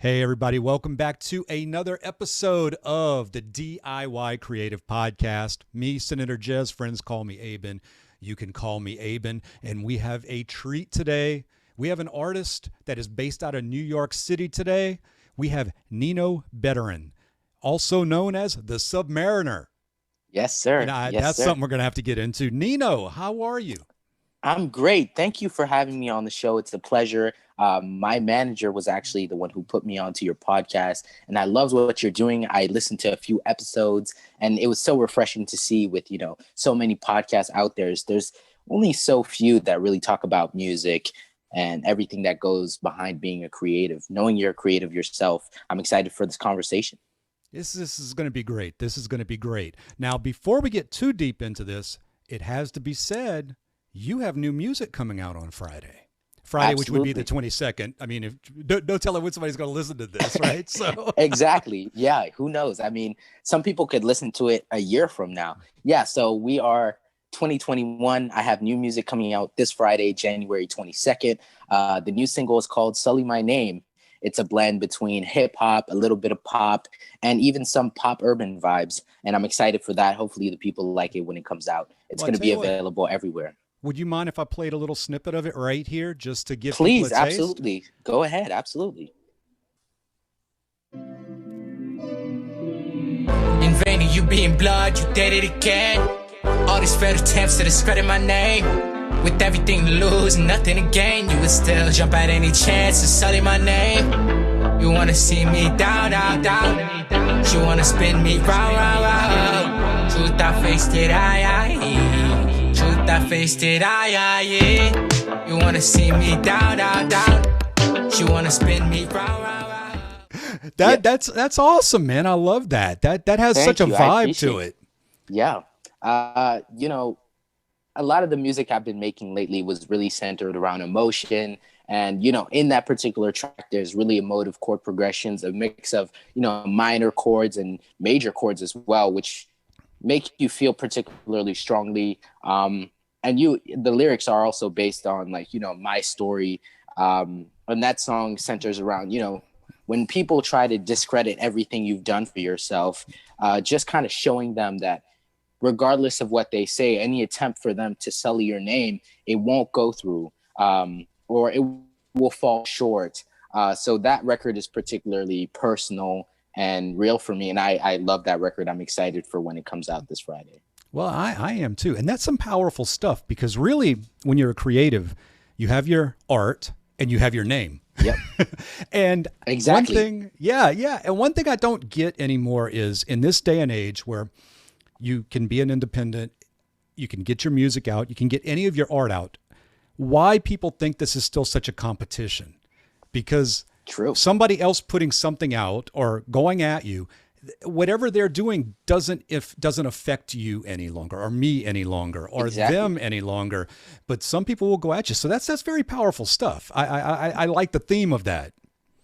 Hey, everybody, welcome back to another episode of the DIY Creative Podcast. Me, Senator Jaiz, friends call me Aben. You can call me Aben. And we have a treat today. We have an artist that is based out of New York City today. We have Nino Bederan, also known as the Submariner. Yes, sir. And Yes, that's sir. something we're going to have to get into. Nino, how are you? I'm great. Thank you for having me on the show. It's a pleasure. My manager was actually the one who put me onto your podcast, and I love what you're doing. I listened to a few episodes, and it was so refreshing to see with, so many podcasts out there. There's only so few that really talk about music and everything that goes behind being a creative. Knowing you're a creative yourself, I'm excited for this conversation. This is going to be great. This is going to be great. Now, before we get too deep into this, it has to be said, you have new music coming out on Friday. Friday, which would be the Absolutely. 22nd. I mean, don't tell it when somebody's going to listen to this, right? So, Exactly. Yeah. Who knows? I mean, some people could listen to it a year from now. Yeah. So we are 2021. I have new music coming out this Friday, January 22nd. The new single is called Sully My Name. It's a blend between hip hop, a little bit of pop, and even some pop urban vibes. And I'm excited for that. Hopefully, the people like it when it comes out. It's well, I going to tell be you what, available everywhere. would you mind if I played a little snippet of it right here just to give people a Please, taste? absolutely. Go ahead. Absolutely. In vain, you being blood, you did it again. All these failed attempts to discredit my name. With everything to lose, nothing to gain, you would still jump at any chance to sully my name. You wanna see me down, down, down. You wanna spin me round, round, round. Truth, I faced it, I. Truth, I faced it, I. You wanna see me down, down, down. You wanna spin me round, round, round. That's awesome, man. I love that. That has Thank such a you. I vibe to appreciate it. Yeah. A lot of the music I've been making lately was really centered around emotion. And, in that particular track, there's really emotive chord progressions, a mix of, minor chords and major chords as well, which make you feel particularly strongly. The lyrics are also based on my story. And that song centers around, when people try to discredit everything you've done for yourself, just kind of showing them that regardless of what they say, any attempt for them to sully your name, it won't go through, or it will fall short. So that record is particularly personal and real for me. And I love that record. I'm excited for when it comes out this Friday. Well, I am too. And that's some powerful stuff because really, when you're a creative, you have your art and you have your name. Yep. And Exactly. one thing, yeah. And one thing I don't get anymore is in this day and age where you can be an independent, you can get your music out, you can get any of your art out, why people think this is still such a competition. Because True. somebody else putting something out or going at you, whatever they're doing doesn't affect you any longer or me any longer or Exactly. them any longer. But some people will go at you. So that's very powerful stuff. I like the theme of that.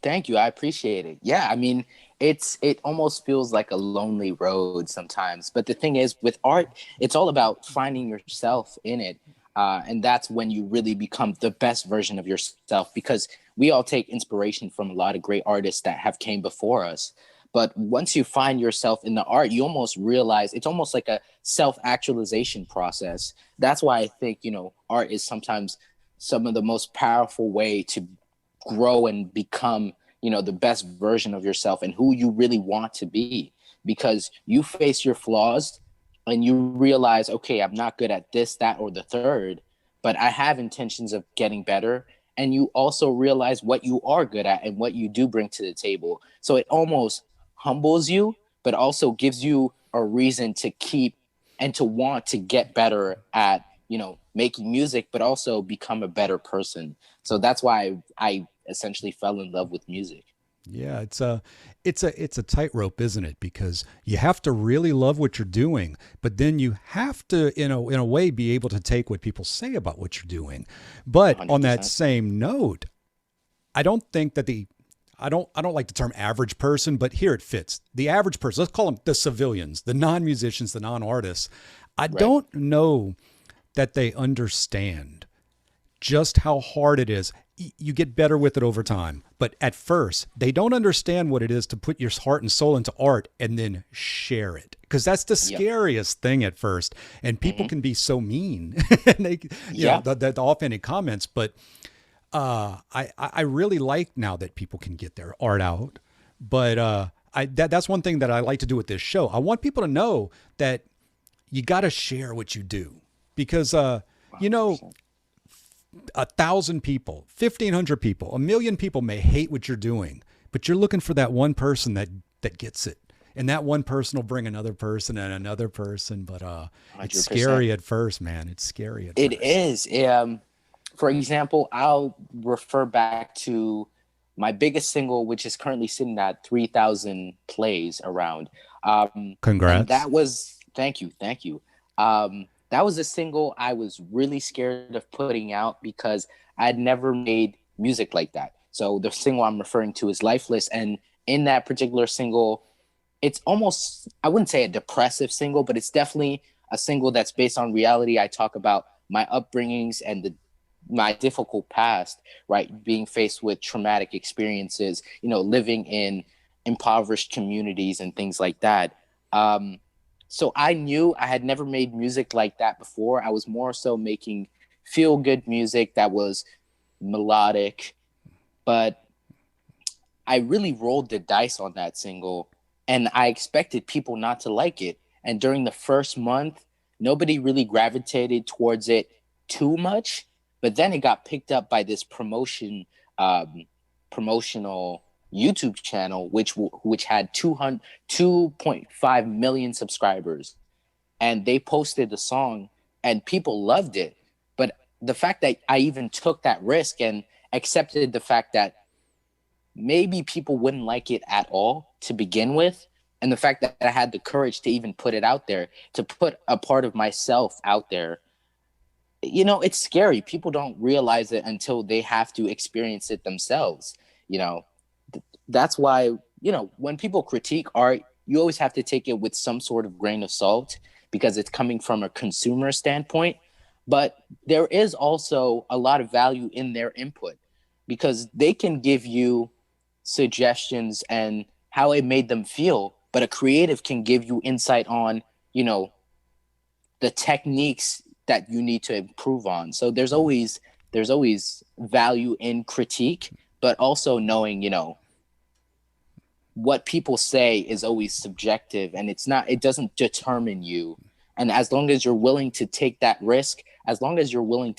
Thank you. I appreciate it. Yeah, I mean, it almost feels like a lonely road sometimes. But the thing is, with art, it's all about finding yourself in it. And that's when you really become the best version of yourself, because we all take inspiration from a lot of great artists that have came before us. But once you find yourself in the art, you almost realize it's almost like a self-actualization process. That's why I think, art is sometimes some of the most powerful way to grow and become, the best version of yourself and who you really want to be, because you face your flaws and you realize, okay, I'm not good at this, that, or the third, but I have intentions of getting better. And you also realize what you are good at and what you do bring to the table. So it almost humbles you, but also gives you a reason to keep and to want to get better at, making music, but also become a better person. So that's why I essentially fell in love with music. Yeah, it's a tightrope, isn't it? Because you have to really love what you're doing, but then you have to, in a way, be able to take what people say about what you're doing. But on that 100%. same note, I don't think that I don't like the term average person, but here it fits. The average person, let's call them the civilians, the non-musicians, the non-artists. I Right. don't know that they understand just how hard it is. you get better with it over time. But at first, they don't understand what it is to put your heart and soul into art and then share it. Because that's the scariest thing at first. And people can be so mean. And they, you know, the offhanded comments. But I really like now that people can get their art out. But that's one thing that I like to do with this show. I want people to know that you got to share what you do. Because, you know, 1,000 people, 1,500 people, 1,000,000 people may hate what you're doing, but you're looking for that one person that gets it. And that one person will bring another person and another person. But it's scary at first, man. It's scary at first. It is. For example, I'll refer back to my biggest single, which is currently sitting at 3,000 plays around. Congrats. That was, thank you. That was a single I was really scared of putting out because I had never made music like that. So the single I'm referring to is Lifeless. And in that particular single, it's almost, I wouldn't say a depressive single, but it's definitely a single that's based on reality. I talk about my upbringings and my difficult past, right? Being faced with traumatic experiences, you know, living in impoverished communities and things like that. So I knew I had never made music like that before. I was more so making feel-good music that was melodic, but I really rolled the dice on that single, and I expected people not to like it. And during the first month, nobody really gravitated towards it too much, but then it got picked up by this promotional YouTube channel, which had 2.5 million subscribers, and they posted the song and people loved it. But the fact that I even took that risk and accepted the fact that maybe people wouldn't like it at all to begin with, and the fact that I had the courage to even put it out there, to put a part of myself out there, you know, it's scary. People don't realize it until they have to experience it themselves, you know. That's why, you know, when people critique art, you always have to take it with some sort of grain of salt because it's coming from a consumer standpoint. But there is also a lot of value in their input because they can give you suggestions and how it made them feel. But a creative can give you insight on, you know, the techniques that you need to improve on. So there's always value in critique, but also knowing, you know, what people say is always subjective and it doesn't determine you. And as long as you're willing to take that risk, as long as you're willing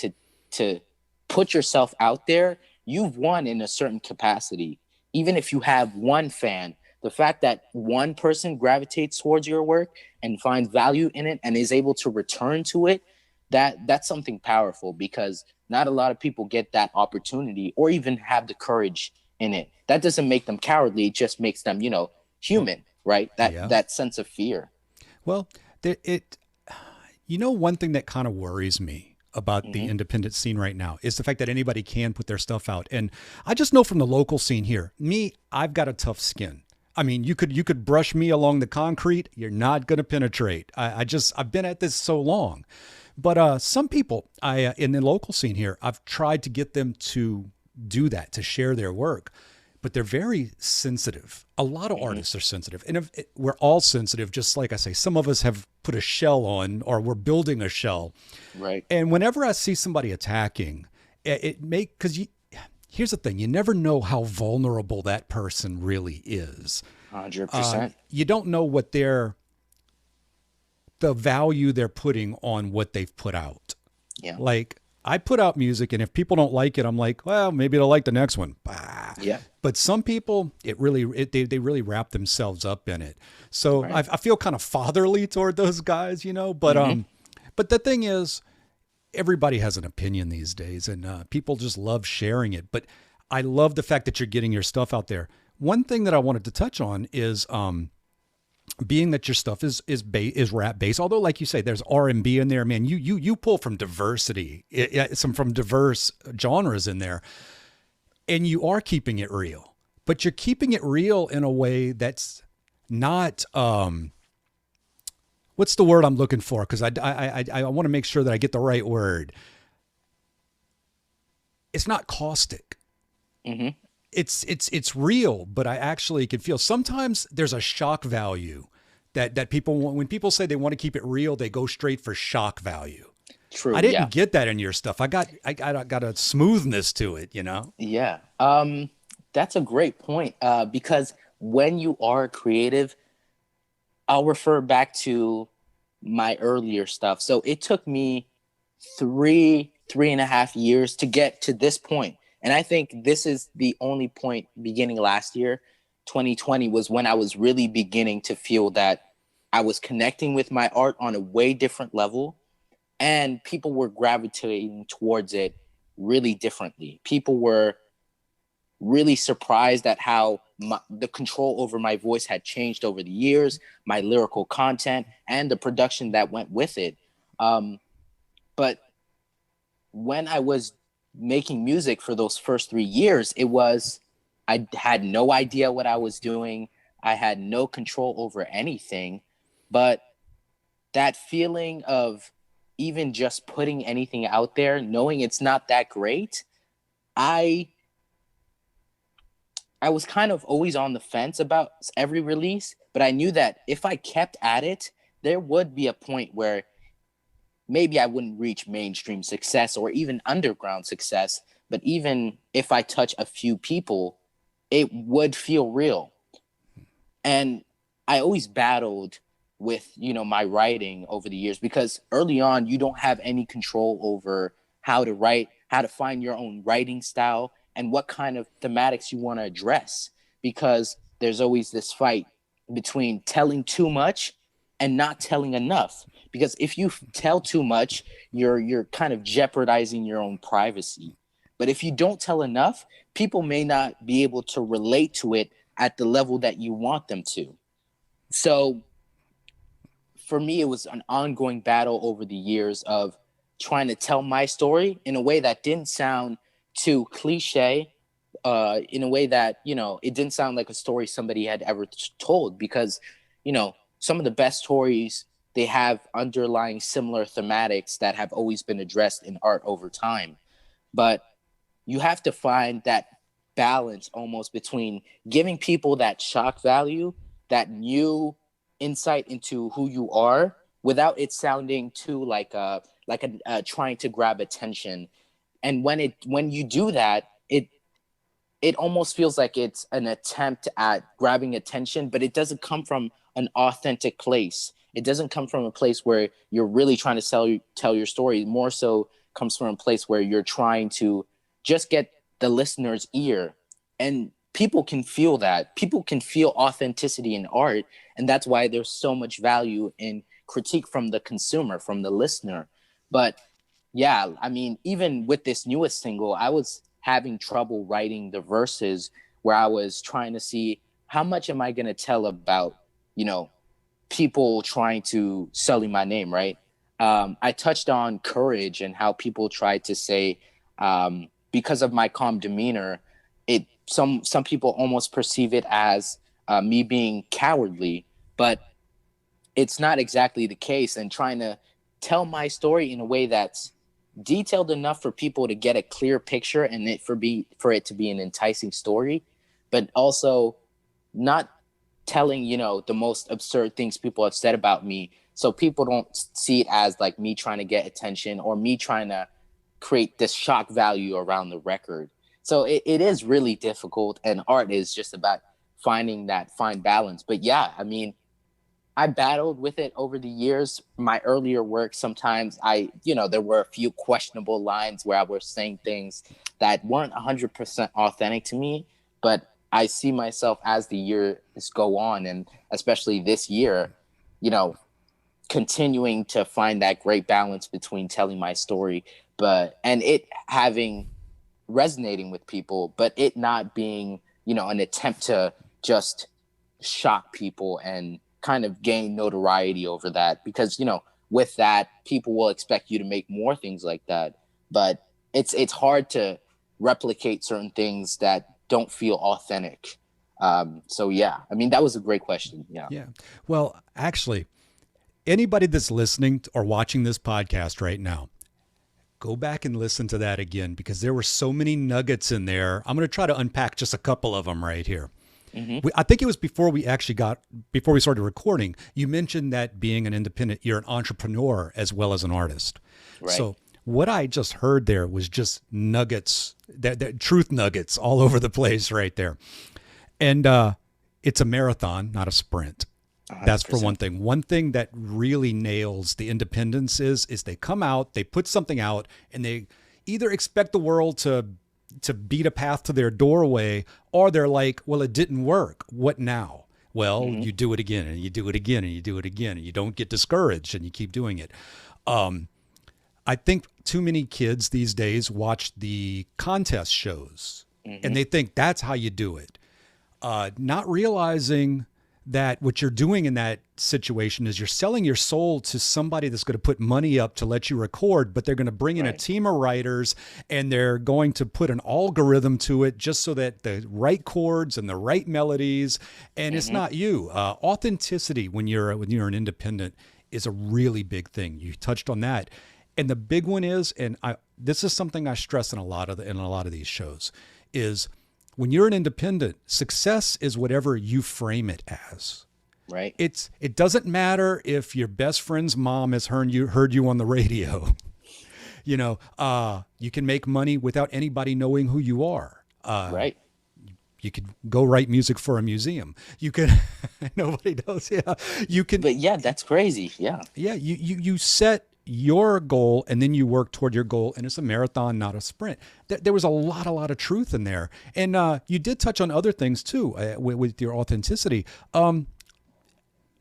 to put yourself out there, you've won in a certain capacity. Even if you have one fan, the fact that one person gravitates towards your work and finds value in it and is able to return to it, that's something powerful because not a lot of people get that opportunity or even have the courage in it. That doesn't make them cowardly. It just makes them, you know, human, right? That sense of fear. Well, you know, one thing that kind of worries me about the independent scene right now is the fact that anybody can put their stuff out. And I just know from the local scene here, I've got a tough skin. I mean, you could brush me along the concrete. You're not going to penetrate. I've been at this so long. But some people in the local scene here, I've tried to get them to do that, to share their work, but they're very sensitive. A lot of artists are sensitive, and we're all sensitive. Just like I say, some of us have put a shell on, or we're building a shell. Right. And whenever I see somebody attacking, because here's the thing: you never know how vulnerable that person really is. 100%. You don't know what the value they're putting on what they've put out. Yeah. Like, I put out music, and if people don't like it, I'm like, well, maybe they'll like the next one. Bah. Yeah. But some people, they really wrap themselves up in it. So right. I feel kind of fatherly toward those guys, you know. But but the thing is, everybody has an opinion these days, and people just love sharing it. But I love the fact that you're getting your stuff out there. One thing that I wanted to touch on is being that your stuff is rap based, although like you say, there's R&B in there, man. You pull from diversity, from diverse genres in there, and you are keeping it real. But you're keeping it real in a way that's not what's the word I'm looking for? Because I want to make sure that I get the right word. it's not caustic. Mm-hmm. It's real, but I actually can feel sometimes there's a shock value that people want. When people say they want to keep it real, they go straight for shock value. True. I didn't Yeah. get that in your stuff. I got a smoothness to it, you know? Yeah. That's a great point. Because when you are creative, I'll refer back to my earlier stuff. So it took me 3.5 years to get to this point. And I think this is the only point beginning last year, 2020, was when I was really beginning to feel that I was connecting with my art on a way different level, and people were gravitating towards it really differently. People were really surprised at how the control over my voice had changed over the years, my lyrical content, and the production that went with it. But when I was making music for those first 3 years, I had no idea what I was doing. I had no control over anything. But that feeling of even just putting anything out there, knowing it's not that great, I was kind of always on the fence about every release, but I knew that if I kept at it, there would be a point where maybe I wouldn't reach mainstream success or even underground success. But even if I touch a few people, it would feel real. And I always battled with, my writing over the years, because early on, you don't have any control over how to write, how to find your own writing style, and what kind of thematics you want to address, because there's always this fight between telling too much and not telling enough. Because if you tell too much, you're kind of jeopardizing your own privacy. But if you don't tell enough, people may not be able to relate to it at the level that you want them to. So for me, it was an ongoing battle over the years of trying to tell my story in a way that didn't sound too cliche, in a way that, it didn't sound like a story somebody had ever told, because, some of the best stories, they have underlying similar thematics that have always been addressed in art over time. But you have to find that balance almost between giving people that shock value, that new insight into who you are, without it sounding too like a trying to grab attention. And when you do that, it almost feels like it's an attempt at grabbing attention, but it doesn't come from an authentic place. It doesn't come from a place where you're really trying to tell your story. More so comes from a place where you're trying to just get the listener's ear. And people can feel that. People can feel authenticity in art. And that's why there's so much value in critique from the consumer, from the listener. But yeah, I mean, even with this newest single, I was having trouble writing the verses, where I was trying to see how much am I going to tell about, people trying to sully my name, right? I touched on courage and how people tried to say, because of my calm demeanor, some people almost perceive it as me being cowardly, but it's not exactly the case. And trying to tell my story in a way that's detailed enough for people to get a clear picture, and for it to be an enticing story, but also not telling, the most absurd things people have said about me, so people don't see it as like me trying to get attention or me trying to create this shock value around the record. So it is really difficult, and art is just about finding that fine balance. But yeah, I mean, I battled with it over the years. My earlier work, sometimes there were a few questionable lines where I was saying things that weren't 100% authentic to me, but I see myself as the years go on, and especially this year, continuing to find that great balance between telling my story, and it resonating with people, but it not being, an attempt to just shock people and kind of gain notoriety over that. Because, with that, people will expect you to make more things like that. But it's hard to replicate certain things that don't feel authentic. So yeah, I mean, that was a great question. Yeah. Yeah. Well, actually, anybody that's listening or watching this podcast right now, Go back and listen to that again because there were so many nuggets in there. I'm going to try to unpack just a couple of them right here. Mm-hmm. I think it was before we started recording, you mentioned that being an independent, you're an entrepreneur as well as an artist. Right. So what I just heard there was just nuggets, that truth nuggets all over the place right there. And it's a marathon, not a sprint. 100%. That's for one thing. One thing that really nails the independence is they come out, they put something out, and they either expect the world to beat a path to their doorway, or they're like, well, it didn't work. What now? Well, you do it again, and you do it again, and you do it again, and you don't get discouraged, and you keep doing it. I think too many kids these days watch the contest shows, and they think that's how you do it, not realizing that what you're doing in that situation is you're selling your soul to somebody that's going to put money up to let you record, but they're going to bring in a team of writers and they're going to put an algorithm to it just so that the right chords and the right melodies, and it's not you. Authenticity when you're an independent is a really big thing. You touched on that. And the big one is, and this is something I stress in a lot of these shows, is when you're an independent, success is whatever you frame it as. Right. It doesn't matter if your best friend's mom has heard you on the radio. You can make money without anybody knowing who you are. Right. You could go write music for a museum. You could, nobody knows. Yeah. You can. But yeah, that's crazy. Yeah. Yeah. You set your goal and then you work toward your goal, and it's a marathon, not a sprint. There was a lot of truth in there. And you did touch on other things too, with your authenticity.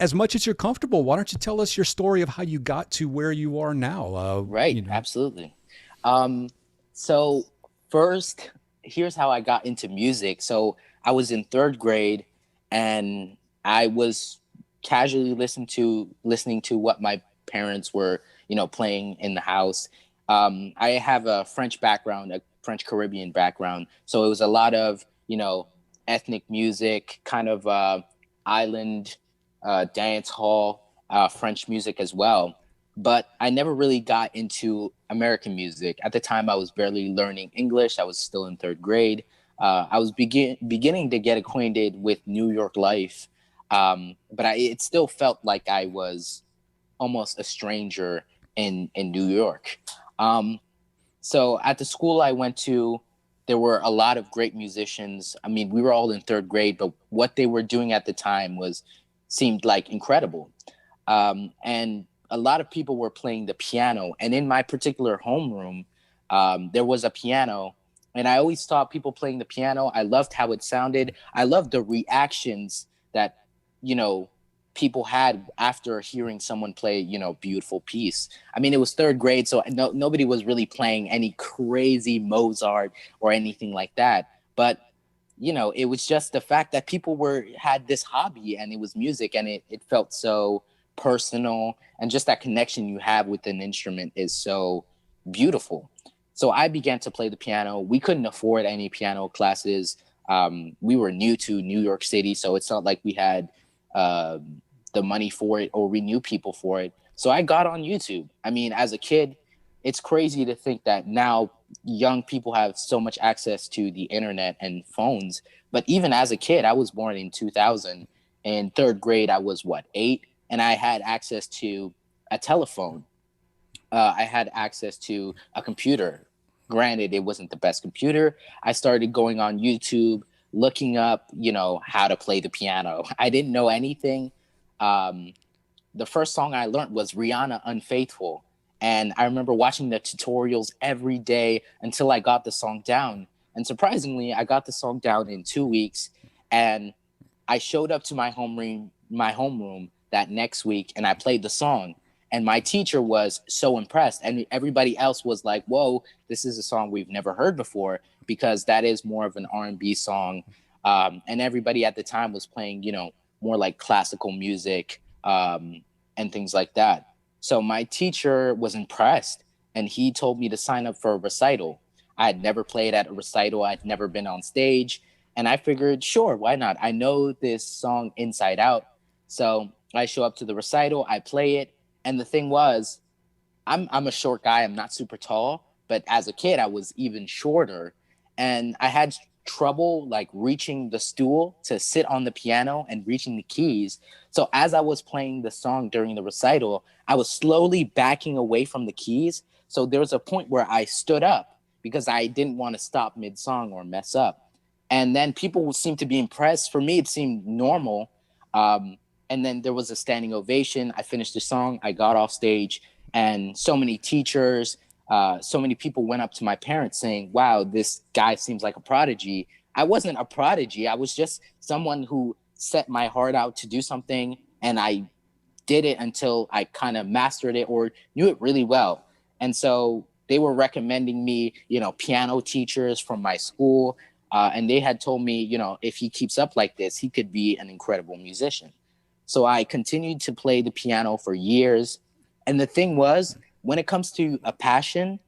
As much as you're comfortable, why don't you tell us your story of how you got to where you are now? Right. Absolutely. So first, here's how I got into music. So I was in third grade and I was casually listening to what my parents were playing in the house. I have a French background, a French Caribbean background. So it was a lot of, ethnic music, kind of island dance hall, French music as well. But I never really got into American music. At the time, I was barely learning English. I was still in third grade. I was beginning to get acquainted with New York life. But it still felt like I was almost a stranger in New York. So at the school I went to, there were a lot of great musicians. I mean, we were all in third grade, but what they were doing at the time seemed like incredible. And a lot of people were playing the piano. And in my particular homeroom, there was a piano. And I always saw people playing the piano. I loved how it sounded. I loved the reactions that, people had after hearing someone play, beautiful piece. I mean, it was third grade, so nobody was really playing any crazy Mozart or anything like that. But, it was just the fact that people had this hobby and it was music, and it felt so personal, and just that connection you have with an instrument is so beautiful. So I began to play the piano. We couldn't afford any piano classes. We were new to New York City, so it's not like we had the money for it or we knew people for it. So I got on YouTube. I mean, as a kid, it's crazy to think that now young people have so much access to the internet and phones. But even as a kid, I was born in 2000. In third grade, I was 8? And I had access to a telephone. I had access to a computer. Granted, it wasn't the best computer. I started going on YouTube, looking up, how to play the piano. I didn't know anything. The first song I learned was Rihanna, Unfaithful. And I remember watching the tutorials every day until I got the song down. And surprisingly, I got the song down in 2 weeks. And I showed up to my homeroom that next week, and I played the song. And my teacher was so impressed. And everybody else was like, whoa, this is a song we've never heard before, because that is more of an R&B song. And everybody at the time was playing, more like classical music and things like that. So my teacher was impressed, and he told me to sign up for a recital. I had never played at a recital. I'd never been on stage. And I figured, sure, why not? I know this song inside out. So I show up to the recital, I play it. And the thing was, I'm a short guy. I'm not super tall, but as a kid, I was even shorter, and I had trouble like reaching the stool to sit on the piano and reaching the keys. So as I was playing the song during the recital, I was slowly backing away from the keys. So there was a point where I stood up because I didn't want to stop mid song or mess up. And then people seemed to be impressed. For me, it seemed normal. And then there was a standing ovation. I finished the song. I got off stage, and so many teachers, so many people went up to my parents saying, "Wow, this guy seems like a prodigy." I wasn't a prodigy. I was just someone who set my heart out to do something, and I did it until I kind of mastered it or knew it really well. And so they were recommending me, piano teachers from my school. And they had told me, if he keeps up like this, he could be an incredible musician. So I continued to play the piano for years. And the thing was, when it comes to a passion,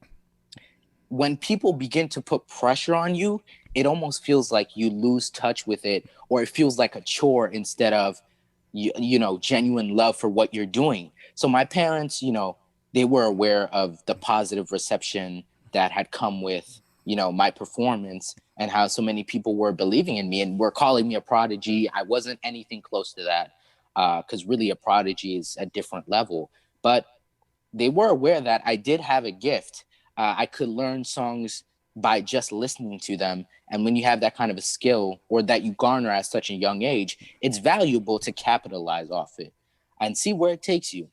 when people begin to put pressure on you, it almost feels like you lose touch with it, or it feels like a chore instead of genuine love for what you're doing. So my parents, they were aware of the positive reception that had come with, my performance, and how so many people were believing in me and were calling me a prodigy. I wasn't anything close to that, because really a prodigy is a different level. But they were aware that I did have a gift. I could learn songs by just listening to them. And when you have that kind of a skill, or that you garner at such a young age, it's valuable to capitalize off it and see where it takes you.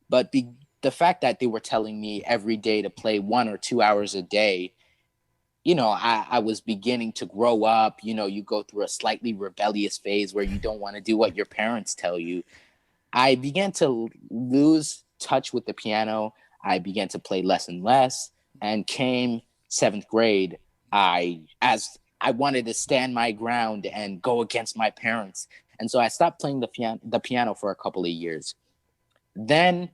But the fact that they were telling me every day to play 1 or 2 hours a day, I was beginning to grow up. You go through a slightly rebellious phase where you don't want to do what your parents tell you. I began to lose touch with the piano. I began to play less and less, and came seventh grade, as I wanted to stand my ground and go against my parents. And so I stopped playing the piano for a couple of years. Then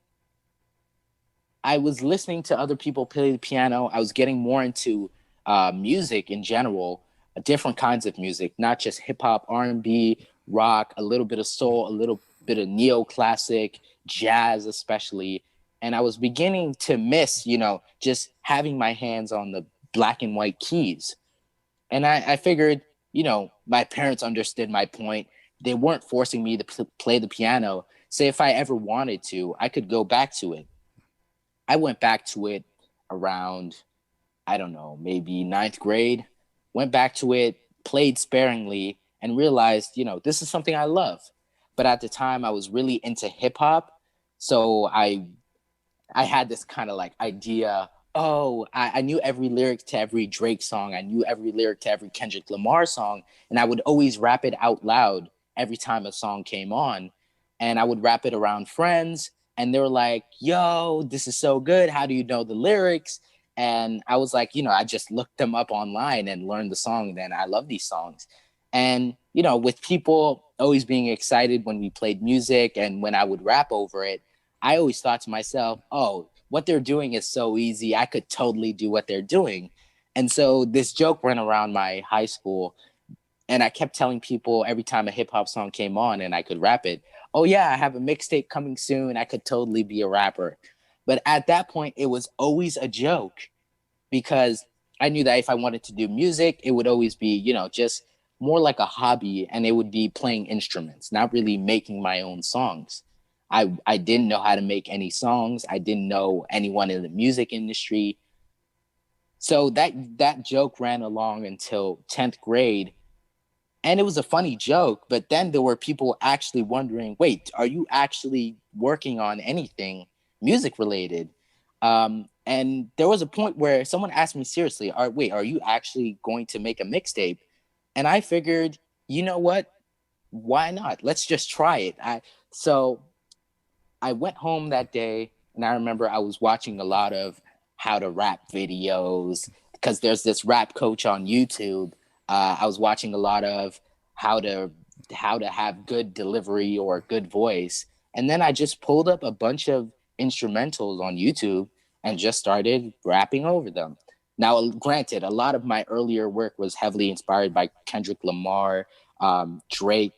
I was listening to other people play the piano. I was getting more into music in general, different kinds of music, not just hip hop, R&B, rock, a little bit of soul, a little bit of neoclassic, jazz especially. And I was beginning to miss, just having my hands on the black and white keys. And I figured, my parents understood my point. They weren't forcing me to play the piano. So if I ever wanted to, I could go back to it. I went back to it around, I don't know, maybe ninth grade, went back to it, played sparingly, and realized, this is something I love. But at the time I was really into hip hop. So I had this kind of like idea, I knew every lyric to every Drake song. I knew every lyric to every Kendrick Lamar song. And I would always rap it out loud every time a song came on. And I would rap it around friends. And they were like, yo, this is so good. How do you know the lyrics? And I was like, I just looked them up online and learned the song. Then I love these songs. And, with people always being excited when we played music and when I would rap over it, I always thought to myself, oh, what they're doing is so easy. I could totally do what they're doing. And so this joke ran around my high school, and I kept telling people every time a hip hop song came on and I could rap it, oh yeah, I have a mixtape coming soon. I could totally be a rapper. But at that point, it was always a joke, because I knew that if I wanted to do music, it would always be, just more like a hobby, and it would be playing instruments, not really making my own songs. I didn't know how to make any songs. I didn't know anyone in the music industry. So that joke ran along until 10th grade. And it was a funny joke, but then there were people actually wondering, wait, are you actually working on anything music related? And there was a point where someone asked me seriously, are you actually going to make a mixtape? And I figured, you know what? Why not? Let's just try it. So I went home that day, and I remember I was watching a lot of how to rap videos, because there's this rap coach on YouTube. I was watching a lot of how to have good delivery or good voice. And then I just pulled up a bunch of instrumentals on YouTube and just started rapping over them. Now, granted, a lot of my earlier work was heavily inspired by Kendrick Lamar, Drake.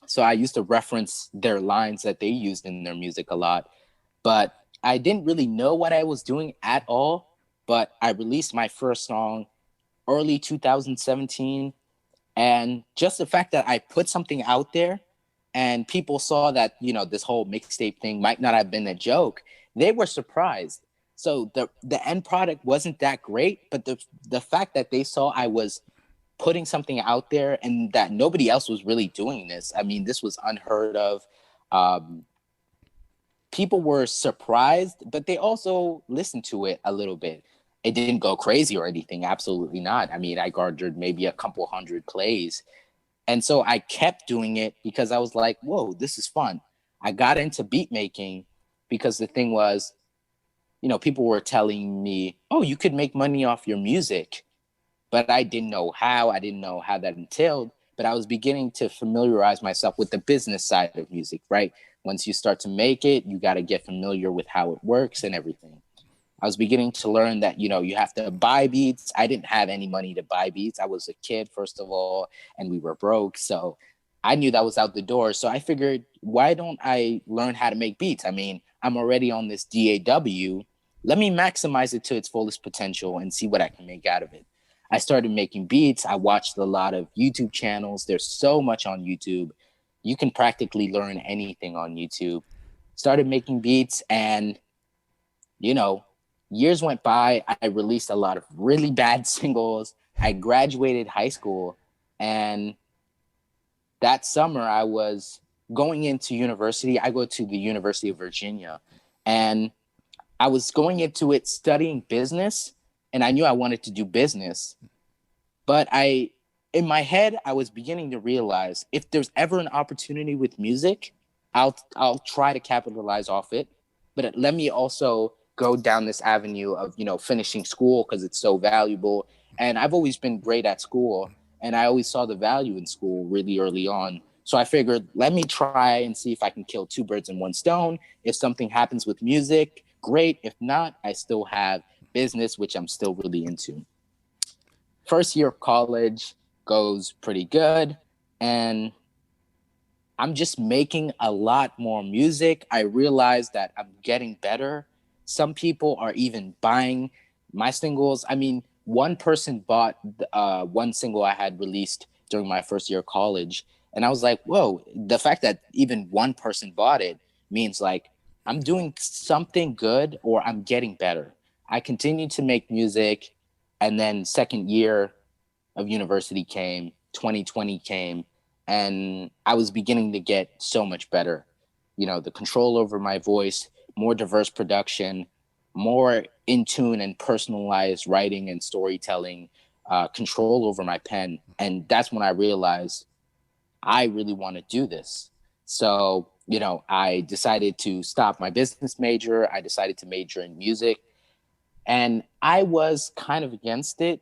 So I used to reference their lines that they used in their music a lot. But I didn't really know what I was doing at all, but I released my first song early 2017. And just the fact that I put something out there and people saw that, this whole mixtape thing might not have been a joke, they were surprised. So the end product wasn't that great, but the fact that they saw I was putting something out there and that nobody else was really doing this. I mean, this was unheard of. Um, People were surprised, but they also listened to it a little bit. It didn't go crazy or anything. Absolutely not. I mean, I garnered maybe a couple hundred plays. And so I kept doing it because I was like, whoa, this is fun. I got into beat making because the thing was, people were telling me, oh, you could make money off your music. But I didn't know how. I didn't know how that entailed. But I was beginning to familiarize myself with the business side of music, right? Once you start to make it, you got to get familiar with how it works and everything. I was beginning to learn that, you have to buy beats. I didn't have any money to buy beats. I was a kid, first of all, and we were broke. So I knew that was out the door. So I figured, why don't I learn how to make beats? I mean, I'm already on this DAW. Let me maximize it to its fullest potential and see what I can make out of it. I started making beats. I watched a lot of YouTube channels. There's so much on YouTube. You can practically learn anything on YouTube. Started making beats and, years went by. I released a lot of really bad singles. I graduated high school, and that summer I was going into university. I go to the University of Virginia, and I was going into it studying business, and I knew I wanted to do business. But in my head, I was beginning to realize if there's ever an opportunity with music, I'll try to capitalize off it. But let me also go down this avenue of, finishing school because it's so valuable. And I've always been great at school, and I always saw the value in school really early on. So I figured, let me try and see if I can kill two birds in one stone. If something happens with music, great. If not, I still have business, which I'm still really into. First year of college goes pretty good, and I'm just making a lot more music. I realize that I'm getting better. Some people are even buying my singles. I mean, one person bought one single I had released during my first year of college, and I was like, whoa, the fact that even one person bought it means like I'm doing something good or I'm getting better. I continued to make music, and then second year of university came, 2020 came, and I was beginning to get so much better. The control over my voice, more diverse production, more in tune and personalized writing and storytelling, control over my pen. And that's when I realized I really want to do this. So, I decided to stop my business major. I decided to major in music. And I was kind of against it.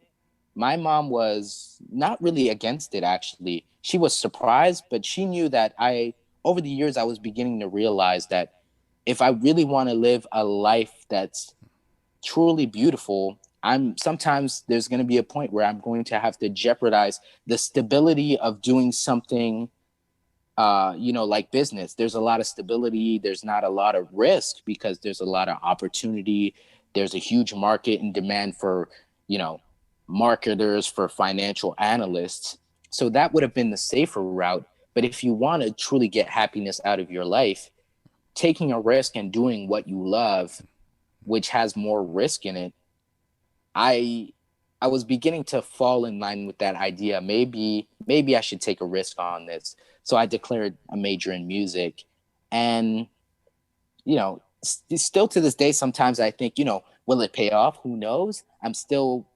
My mom was not really against it, actually. She was surprised, but she knew that over the years, I was beginning to realize that if I really want to live a life that's truly beautiful, sometimes there's going to be a point where I'm going to have to jeopardize the stability of doing something, like business. There's a lot of stability. There's not a lot of risk because there's a lot of opportunity. There's a huge market and demand for, marketers, for financial analysts. So that would have been the safer route. But if you want to truly get happiness out of your life, taking a risk and doing what you love, which has more risk in it, I was beginning to fall in line with that idea. Maybe I should take a risk on this. So I declared a major in music. And, still to this day, sometimes I think, will it pay off? Who knows? I'm still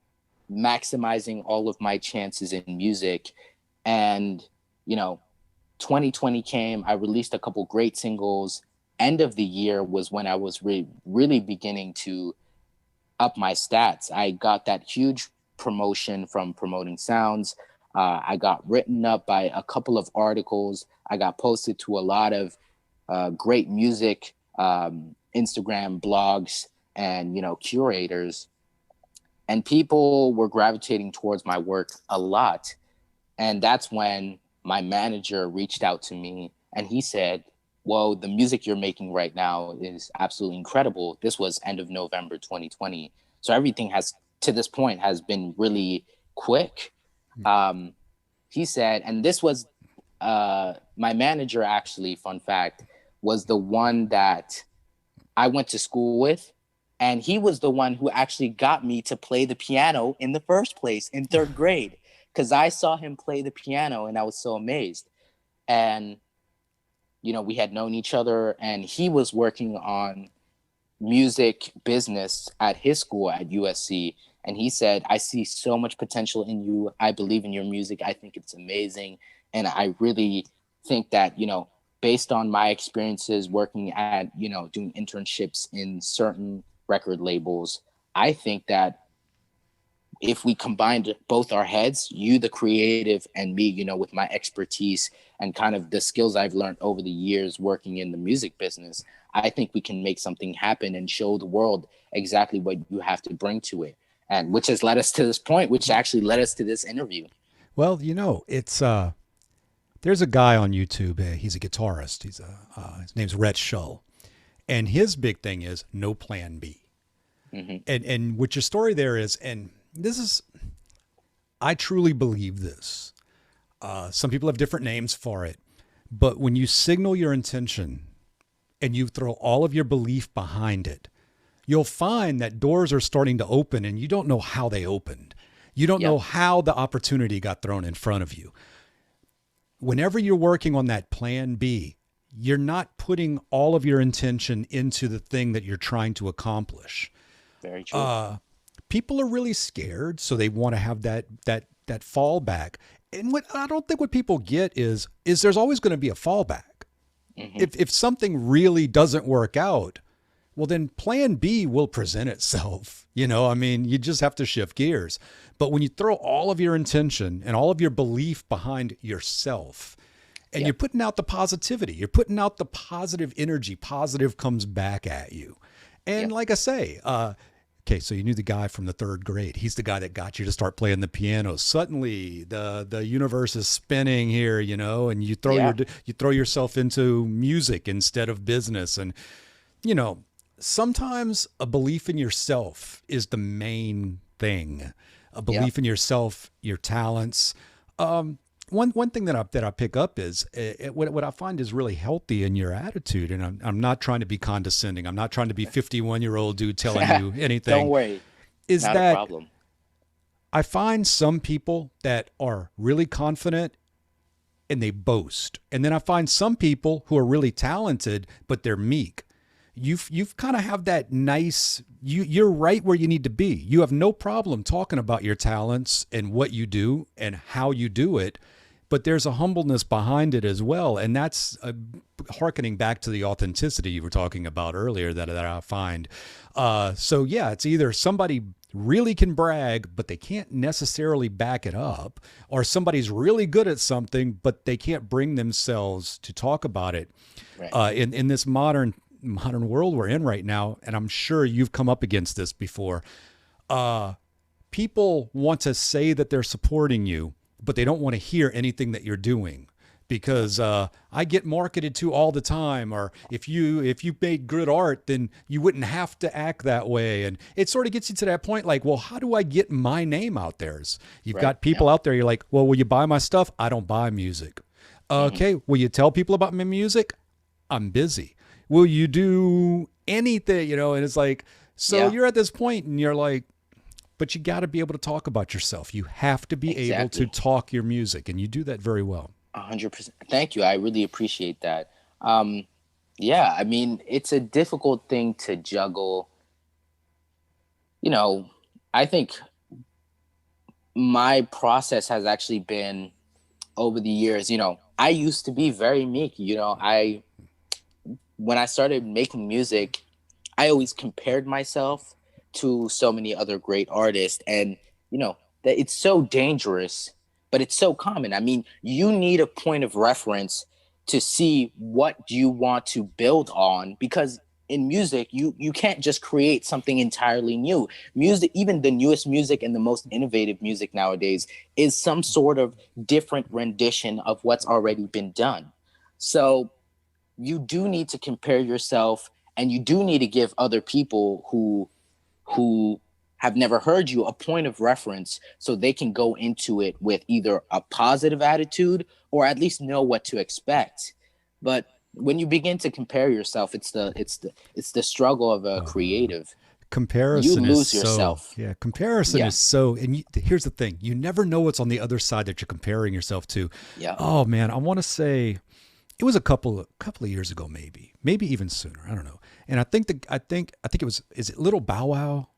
maximizing all of my chances in music. And, 2020 came, I released a couple great singles. End of the year was when I was really beginning to up my stats. I got that huge promotion from Promoting Sounds. I got written up by a couple of articles. I got posted to a lot of great music Instagram blogs and, curators. And people were gravitating towards my work a lot. And that's when my manager reached out to me and he said, well, the music you're making right now is absolutely incredible. This was end of November 2020. So everything has, to this point, has been really quick. He said, and this was my manager, actually, fun fact, was the one that I went to school with. And he was the one who actually got me to play the piano in the first place in third grade, because I saw him play the piano and I was so amazed. And, you know, we had known each other, and he was working on music business at his school at USC. And he said, I see so much potential in you. I believe in your music. I think it's amazing. And I really think that, you know, based on my experiences working at, you know, doing internships in certain record labels, I think that if we combined both our heads, you, the creative, and me, you know, with my expertise and kind of the skills I've learned over the years working in the music business, I think we can make something happen and show the world exactly what you have to bring to it. And which has led us to this point, which actually led us to this interview. Well, you know, it's there's a guy on YouTube. He's a guitarist. His name's Rhett Shull, and his big thing is no plan B. And what your story there is, and this is, I truly believe this. Some people have different names for it, but when you signal your intention and you throw all of your belief behind it, you'll find that doors are starting to open, and you don't know how they opened. You don't know how the opportunity got thrown in front of you. Whenever you're working on that plan B, you're not putting all of your intention into the thing that you're trying to accomplish. Very true. People are really scared, so they want to have that fallback. And what I don't think what people get is there's always going to be a fallback. If something really doesn't work out, well, then plan B will present itself. You know, I mean, you just have to shift gears. But when you throw all of your intention and all of your belief behind yourself, and you're putting out the positivity, you're putting out the positive energy, positive comes back at you. And like I say, okay, so you knew the guy from the third grade. He's the guy that got you to start playing the piano. Suddenly, the universe is spinning here, you know, and you throw yourself into music instead of business. And, you know, sometimes a belief in yourself is the main thing. A belief in yourself, your talents. One thing that I pick up is what I find is really healthy in your attitude, and I'm not trying to be condescending. I'm not trying to be 51-year-old dude telling you anything. Don't worry. Is not that a problem. I find some people that are really confident and they boast, and then I find some people who are really talented but they're meek. You've kind of have that nice, you're right where you need to be. You have no problem talking about your talents and what you do and how you do it, but there's a humbleness behind it as well. And that's hearkening back to the authenticity you were talking about earlier that I find. So yeah, it's either somebody really can brag, but they can't necessarily back it up, or somebody's really good at something, but they can't bring themselves to talk about it. Right. In this modern world we're in right now, and I'm sure you've come up against this before, people want to say that they're supporting you, but they don't want to hear anything that you're doing, because I get marketed to all the time, or if you made good art, then you wouldn't have to act that way. And it sort of gets you to that point, like, well, how do I get my name out there? You've got people out there, you're like, well, will you buy my stuff? I don't buy music. Okay, will you tell people about my music? I'm busy. Will you do anything, you know? And it's like, so you're at this point and you're like, but you got to be able to talk about yourself. You have to be able to talk your music, and you do that very well. 100%. Thank you. I really appreciate that. Yeah, I mean, it's a difficult thing to juggle. You know, I think my process has actually been over the years, you know, I used to be very meek, you know, when I started making music, I always compared myself to so many other great artists. And, you know, that it's so dangerous, but it's so common. I mean, you need a point of reference to see what you want to build on, because in music, you can't just create something entirely new. Music, even the newest music and the most innovative music nowadays, is some sort of different rendition of what's already been done. So you do need to compare yourself, and you do need to give other people who have never heard you a point of reference, so they can go into it with either a positive attitude or at least know what to expect. But when you begin to compare yourself, it's the struggle of a creative. You Comparison is lose so, yourself. yeah, comparison Yeah. is so, and here's the thing, you never know what's on the other side that you're comparing yourself to. Yeah. Oh man, I want to say it was a couple of years ago, maybe even sooner. I don't know. And I think it was, is it Little Bow Wow?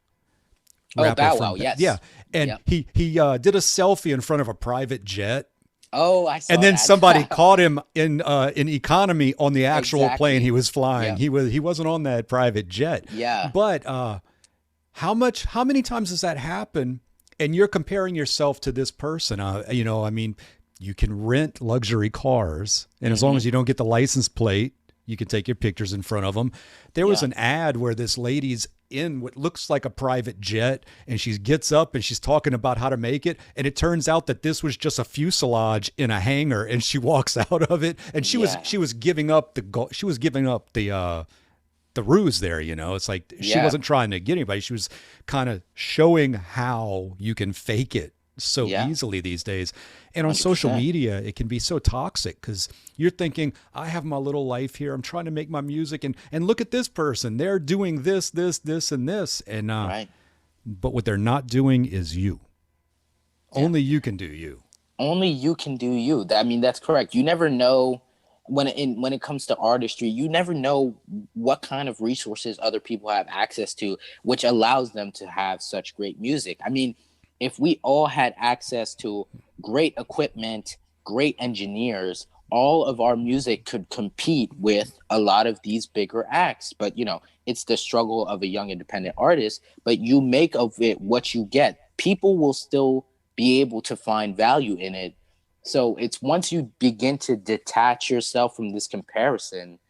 Oh, Rapper Bow from, Wow. yeah. Yes. And Yep. he did a selfie in front of a private jet. Oh, I And saw then somebody that. caught him in economy on the actual plane he Exactly. was flying. Yep. He wasn't on that private jet. Yeah. But how many times does that happen? And you're comparing yourself to this person. I mean, you can rent luxury cars, and as long as you don't get the license plate, you can take your pictures in front of them. There was Yeah. an ad where this lady's in what looks like a private jet, and she gets up and she's talking about how to make it, and it turns out that this was just a fuselage in a hangar, and she walks out of it, and Yeah. she was giving up the ruse there. It's like she Yeah. wasn't trying to get anybody. She was kind of showing how you can fake it so Yeah. easily these days. And on social 100%. media, it can be so toxic because you're thinking, I have my little life here. I'm trying to make my music, and look at this person. They're doing this, and this. And Right. but what they're not doing is you. Only you can do you. Only you can do you. I mean, that's correct. You never know when it comes to artistry, you never know what kind of resources other people have access to, which allows them to have such great music. I mean, if we all had access to great equipment, great engineers, all of our music could compete with a lot of these bigger acts. But it's the struggle of a young independent artist. But you make of it what you get. People will still be able to find value in it. So it's once you begin to detach yourself from this comparison,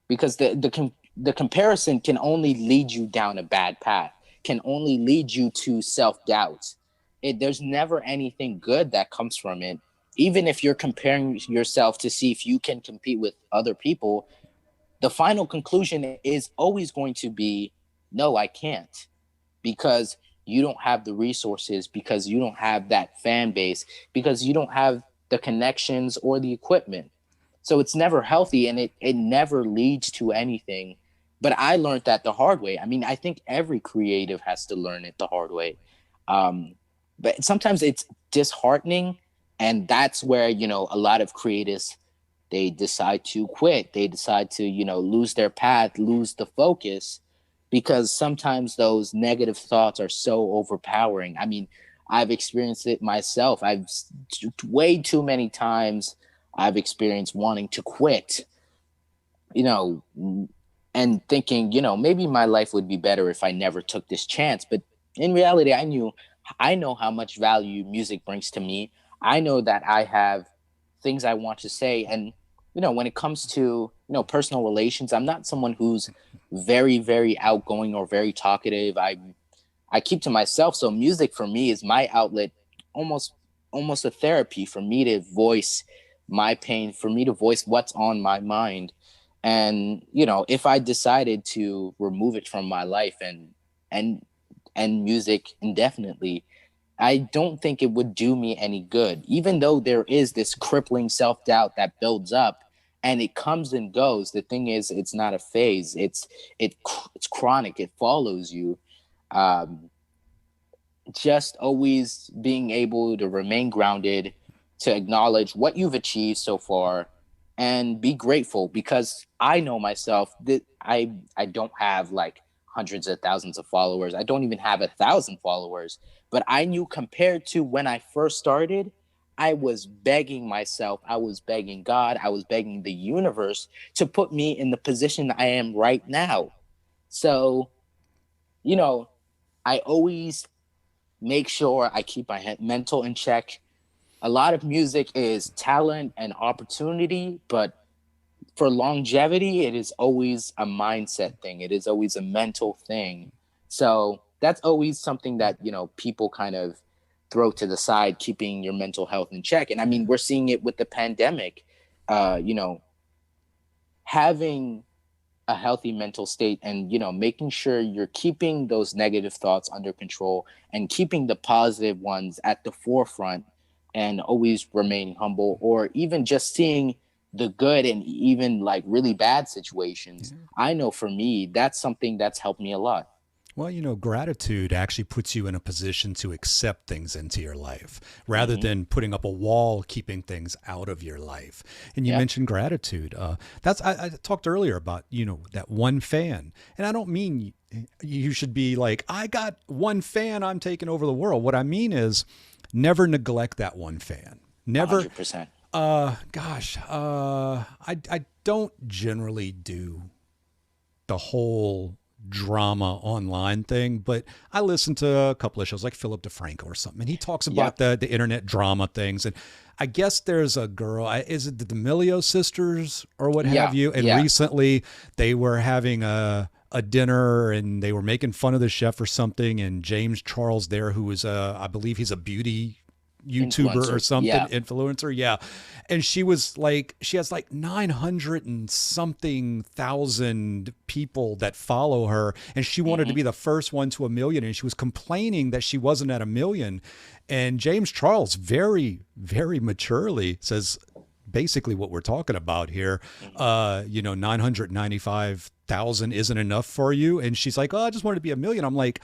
because the comparison can only lead you down a bad path, can only lead you to self-doubt. There's never anything good that comes from it. Even if you're comparing yourself to see if you can compete with other people, the final conclusion is always going to be, no, I can't, because you don't have the resources, because you don't have that fan base, because you don't have the connections or the equipment. So it's never healthy, and it never leads to anything. But I learned that the hard way. I mean, I think every creative has to learn it the hard way. But sometimes it's disheartening, and that's where a lot of creatives, they decide to quit. They decide to lose their path, lose the focus, because sometimes those negative thoughts are so overpowering. I mean, I've experienced it myself. Way too many times I've experienced wanting to quit, you know, and thinking, maybe my life would be better if I never took this chance. But in reality, I know how much value music brings to me. I know that I have things I want to say. And, when it comes to, personal relations, I'm not someone who's very, very outgoing or very talkative. I keep to myself. So music for me is my outlet, almost almost a therapy for me to voice my pain, for me to voice what's on my mind. And if I decided to remove it from my life and music indefinitely, I don't think it would do me any good, even though there is this crippling self-doubt that builds up and it comes and goes. The thing is, it's not a phase. It's chronic. It follows you. Um, just always being able to remain grounded, to acknowledge what you've achieved so far, and be grateful, because I know myself that I don't have like hundreds of thousands of followers. I don't even have 1,000 followers, but I knew compared to when I first started, I was begging myself, I was begging God, I was begging the universe to put me in the position I am right now. So, I always make sure I keep my mental in check. A lot of music is talent and opportunity, but for longevity, it is always a mindset thing. It is always a mental thing. So that's always something that, people kind of throw to the side, keeping your mental health in check. And I mean, we're seeing it with the pandemic. Uh, you know, having a healthy mental state, and making sure you're keeping those negative thoughts under control and keeping the positive ones at the forefront, and always remaining humble, or even just seeing the good in even like really bad situations. I know for me, that's something that's helped me a lot. Well, gratitude actually puts you in a position to accept things into your life rather Hmm. than putting up a wall, keeping things out of your life. And you Yeah. mentioned gratitude. I talked earlier about, that one fan. And I don't mean you should be like, I got one fan, I'm taking over the world. What I mean is never neglect that one fan. Never, 100%. I don't generally do the whole drama online thing, but I listen to a couple of shows like Philip DeFranco or something, and he talks about Yep. the internet drama things. And I guess there's a girl, is it the D'Amelio sisters or what have Yeah. you? And Yeah. recently they were having a dinner and they were making fun of the chef or something. And James Charles there, who is I believe he's a beauty YouTuber or Influencer. something, Yeah. influencer. Yeah. And she was like, she has like 900 and something thousand people that follow her. And she wanted to Hmm. be the first one to a million. And she was complaining that she wasn't at a million. And James Charles very, very maturely says basically what we're talking about here. 995,000 isn't enough for you. And she's like, oh, I just wanted to be a million. I'm like,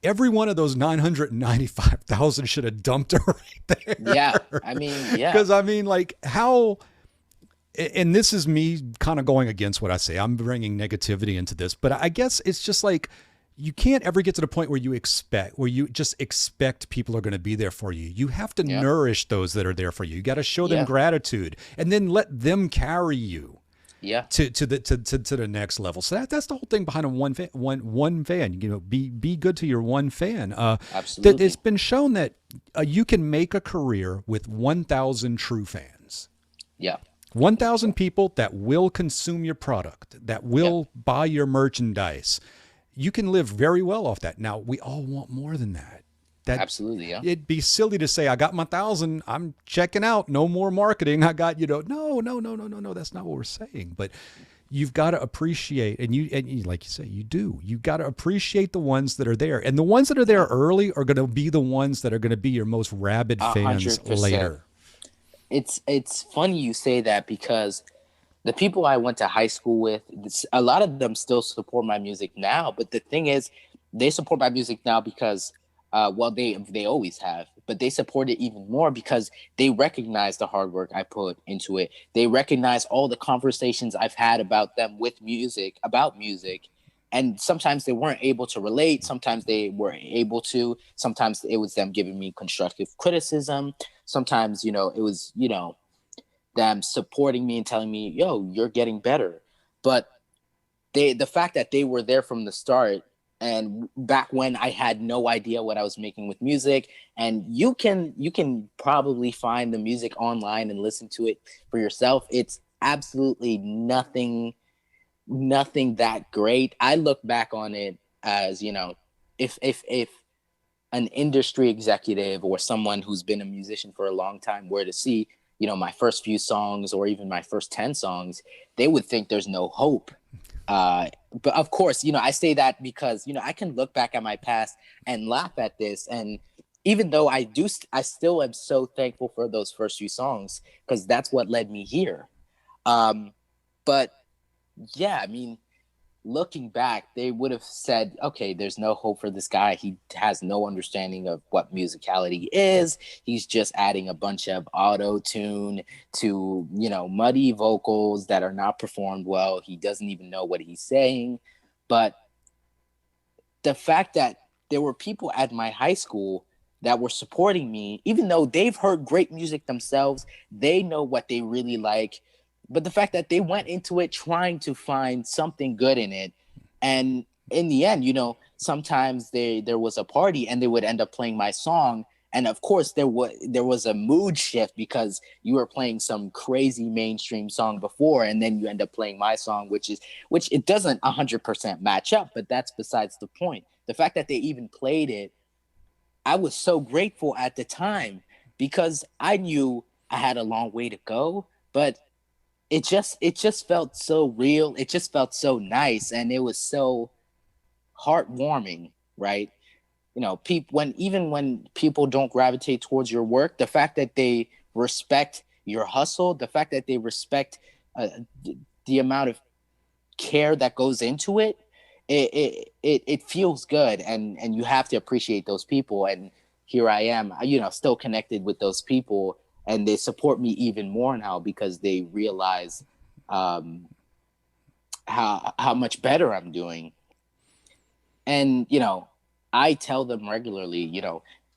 every one of those 995,000 should have dumped her right there. Yeah. I mean, yeah. Because I mean, like, how, and this is me kind of going against what I say. I'm bringing negativity into this, but I guess it's just like, you can't ever get to the point where you just expect people are going to be there for you. You have to Yeah. nourish those that are there for you. You got to show them Yeah. gratitude and then let them carry you Yeah. to the next level. So that's the whole thing behind a one fan. Be good to your one fan. That Absolutely. it's been shown that you can make a career with 1,000 true fans. Yeah. 1,000 people that will consume your product, that will buy your merchandise. You can live very well off that. Now, we all want more than that. Absolutely. Yeah. It'd be silly to say, I got my 1,000, I'm checking out, no more marketing. I got, no. That's not what we're saying. But you've got to appreciate, and you, like you say, you got to appreciate the ones that are there. And the ones that are there early are going to be the ones that are going to be your most rabid fans 100%. later. It's funny you say that, because the people I went to high school with, a lot of them still support my music now. But the thing is, they support my music now because, well, they always have, but they support it even more because they recognize the hard work I put into it. They recognize all the conversations I've had about them about music. And sometimes they weren't able to relate. Sometimes they were able to. Sometimes it was them giving me constructive criticism. Sometimes, it was, them supporting me and telling me, yo, you're getting better. But the fact that they were there from the start, and back when I had no idea what I was making with music, and you can probably find the music online and listen to it for yourself. It's absolutely nothing that great. I look back on it as, if an industry executive or someone who's been a musician for a long time were to see, my first few songs or even my first 10 songs, they would think there's no hope. But of course, I say that because, I can look back at my past and laugh at this. And even though I still am so thankful for those first few songs, because that's what led me here. But yeah, I mean, looking back, they would have said, okay, there's no hope for this guy. He has no understanding of what musicality is. He's just adding a bunch of auto tune to, muddy vocals that are not performed well. He doesn't even know what he's saying. But the fact that there were people at my high school that were supporting me, even though they've heard great music themselves, they know what they really like. But the fact that they went into it trying to find something good in it, and in the end, sometimes there was a party and they would end up playing my song, and of course there was a mood shift because you were playing some crazy mainstream song before, and then you end up playing my song, which it doesn't 100% match up, but that's besides the point. The fact that they even played it, I was so grateful at the time because I knew I had a long way to go, but it just felt so real. It just felt so nice, and it was so heartwarming, right? People, when people don't gravitate towards your work, the fact that they respect your hustle, the fact that they respect uh, the amount of care that goes into it, it feels good, and you have to appreciate those people. And here I am, still connected with those people, and they support me even more now because they realize um, how much better I'm doing. And I tell them regularly,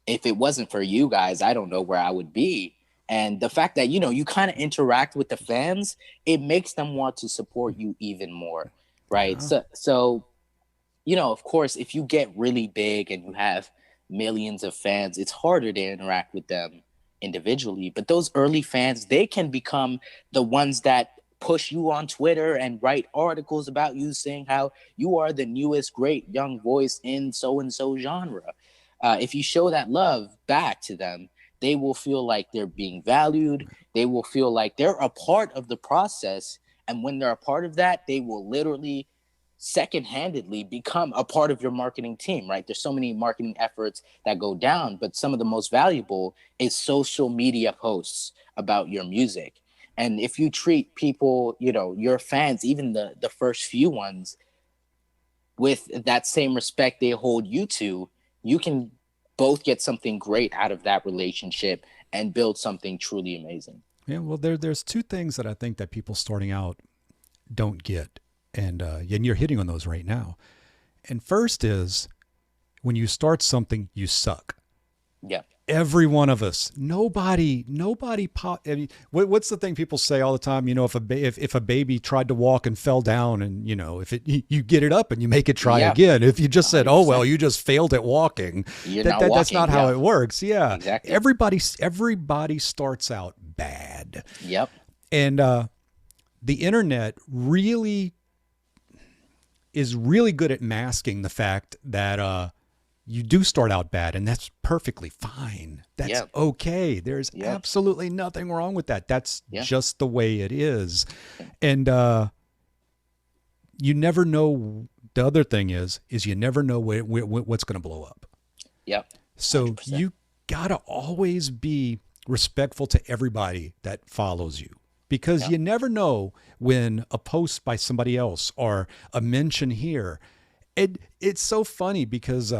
if it wasn't for you guys, I don't know where I would be. And the fact that you kind of interact with the fans, it makes them want to support you even more, right? Yeah. So of course, if you get really big and you have millions of fans, it's harder to interact with them individually. But those early fans, they can become the ones that push you on Twitter and write articles about you saying how you are the newest great young voice in so and so genre. If you show that love back to them, they will feel like they're being valued. They will feel like they're a part of the process. And when they're a part of that, they will literally second-handedly become a part of your marketing team, right? There's so many marketing efforts that go down, but some of the most valuable is social media posts about your music. And if you treat people, your fans, even the first few ones, with that same respect they hold you to, you can both get something great out of that relationship and build something truly amazing. Yeah, well, there's two things that I think that people starting out don't get, and you're hitting on those right now. And first is when you start something, you suck. Yeah. Every one of us, nobody. I mean, what's the thing people say all the time? If a baby tried to walk and fell down, and if you get it up and you make it try Yeah. again. If you just said, "Oh 100%. well, you just failed at walking," You're that, not that that's walking. not how Yeah. it works. Yeah, Exactly. everybody starts out bad, Yep. and the internet really is really good at masking the fact that you do start out bad, and that's perfectly fine. That's Yeah. okay. There's Yeah. absolutely nothing wrong with that. That's Yeah. just the way it is. And you never know. The other thing is you never know what's going to blow up. Yep. So 100%. you got to always be respectful to everybody that follows you, because Yeah. you never know when a post by somebody else or a mention here. It's so funny because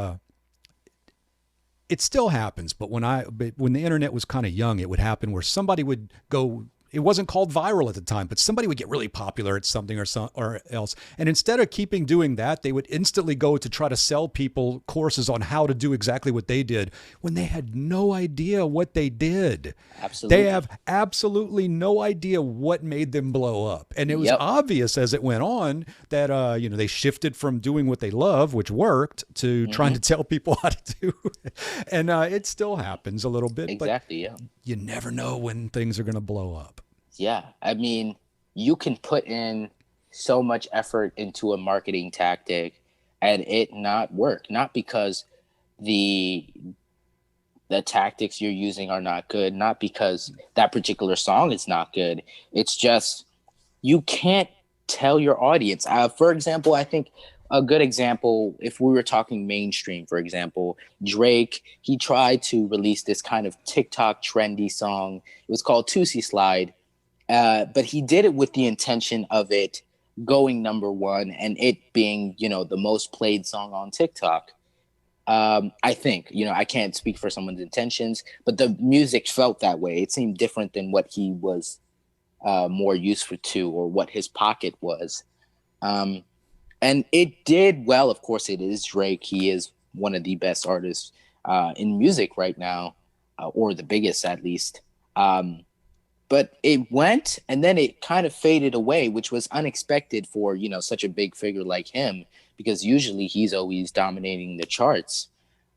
it still happens, but when the internet was kind of young, it would happen where somebody would go. It wasn't called viral at the time, but somebody would get really popular at something or else. And instead of doing that, they would instantly go to try to sell people courses on how to do exactly what they did when they had no idea what they did. Absolutely. They have absolutely no idea what made them blow up. And it was Yep. obvious as it went on that, they shifted from doing what they love, which worked, to trying to tell people how to do it. And it still happens a little bit, but Exactly. Yeah. you never know when things are going to blow up. Yeah. I mean, you can put in so much effort into a marketing tactic and it not work, not because the the tactics you're using are not good, not because that particular song is not good. It's just you can't tell your audience. For example, I think a good example, if we were talking mainstream, for example, Drake, he tried to release this kind of TikTok trendy song. It was called Tootsie Slide, but he did it with the intention of it going number one and it being, the most played song on TikTok. I think, I can't speak for someone's intentions, but the music felt that way. It seemed different than what he was more useful to, or what his pocket was. And it did well. Of course, it is Drake. He is one of the best artists in music right now, or the biggest at least. But it went and then it kind of faded away, which was unexpected for, such a big figure like him, because usually he's always dominating the charts.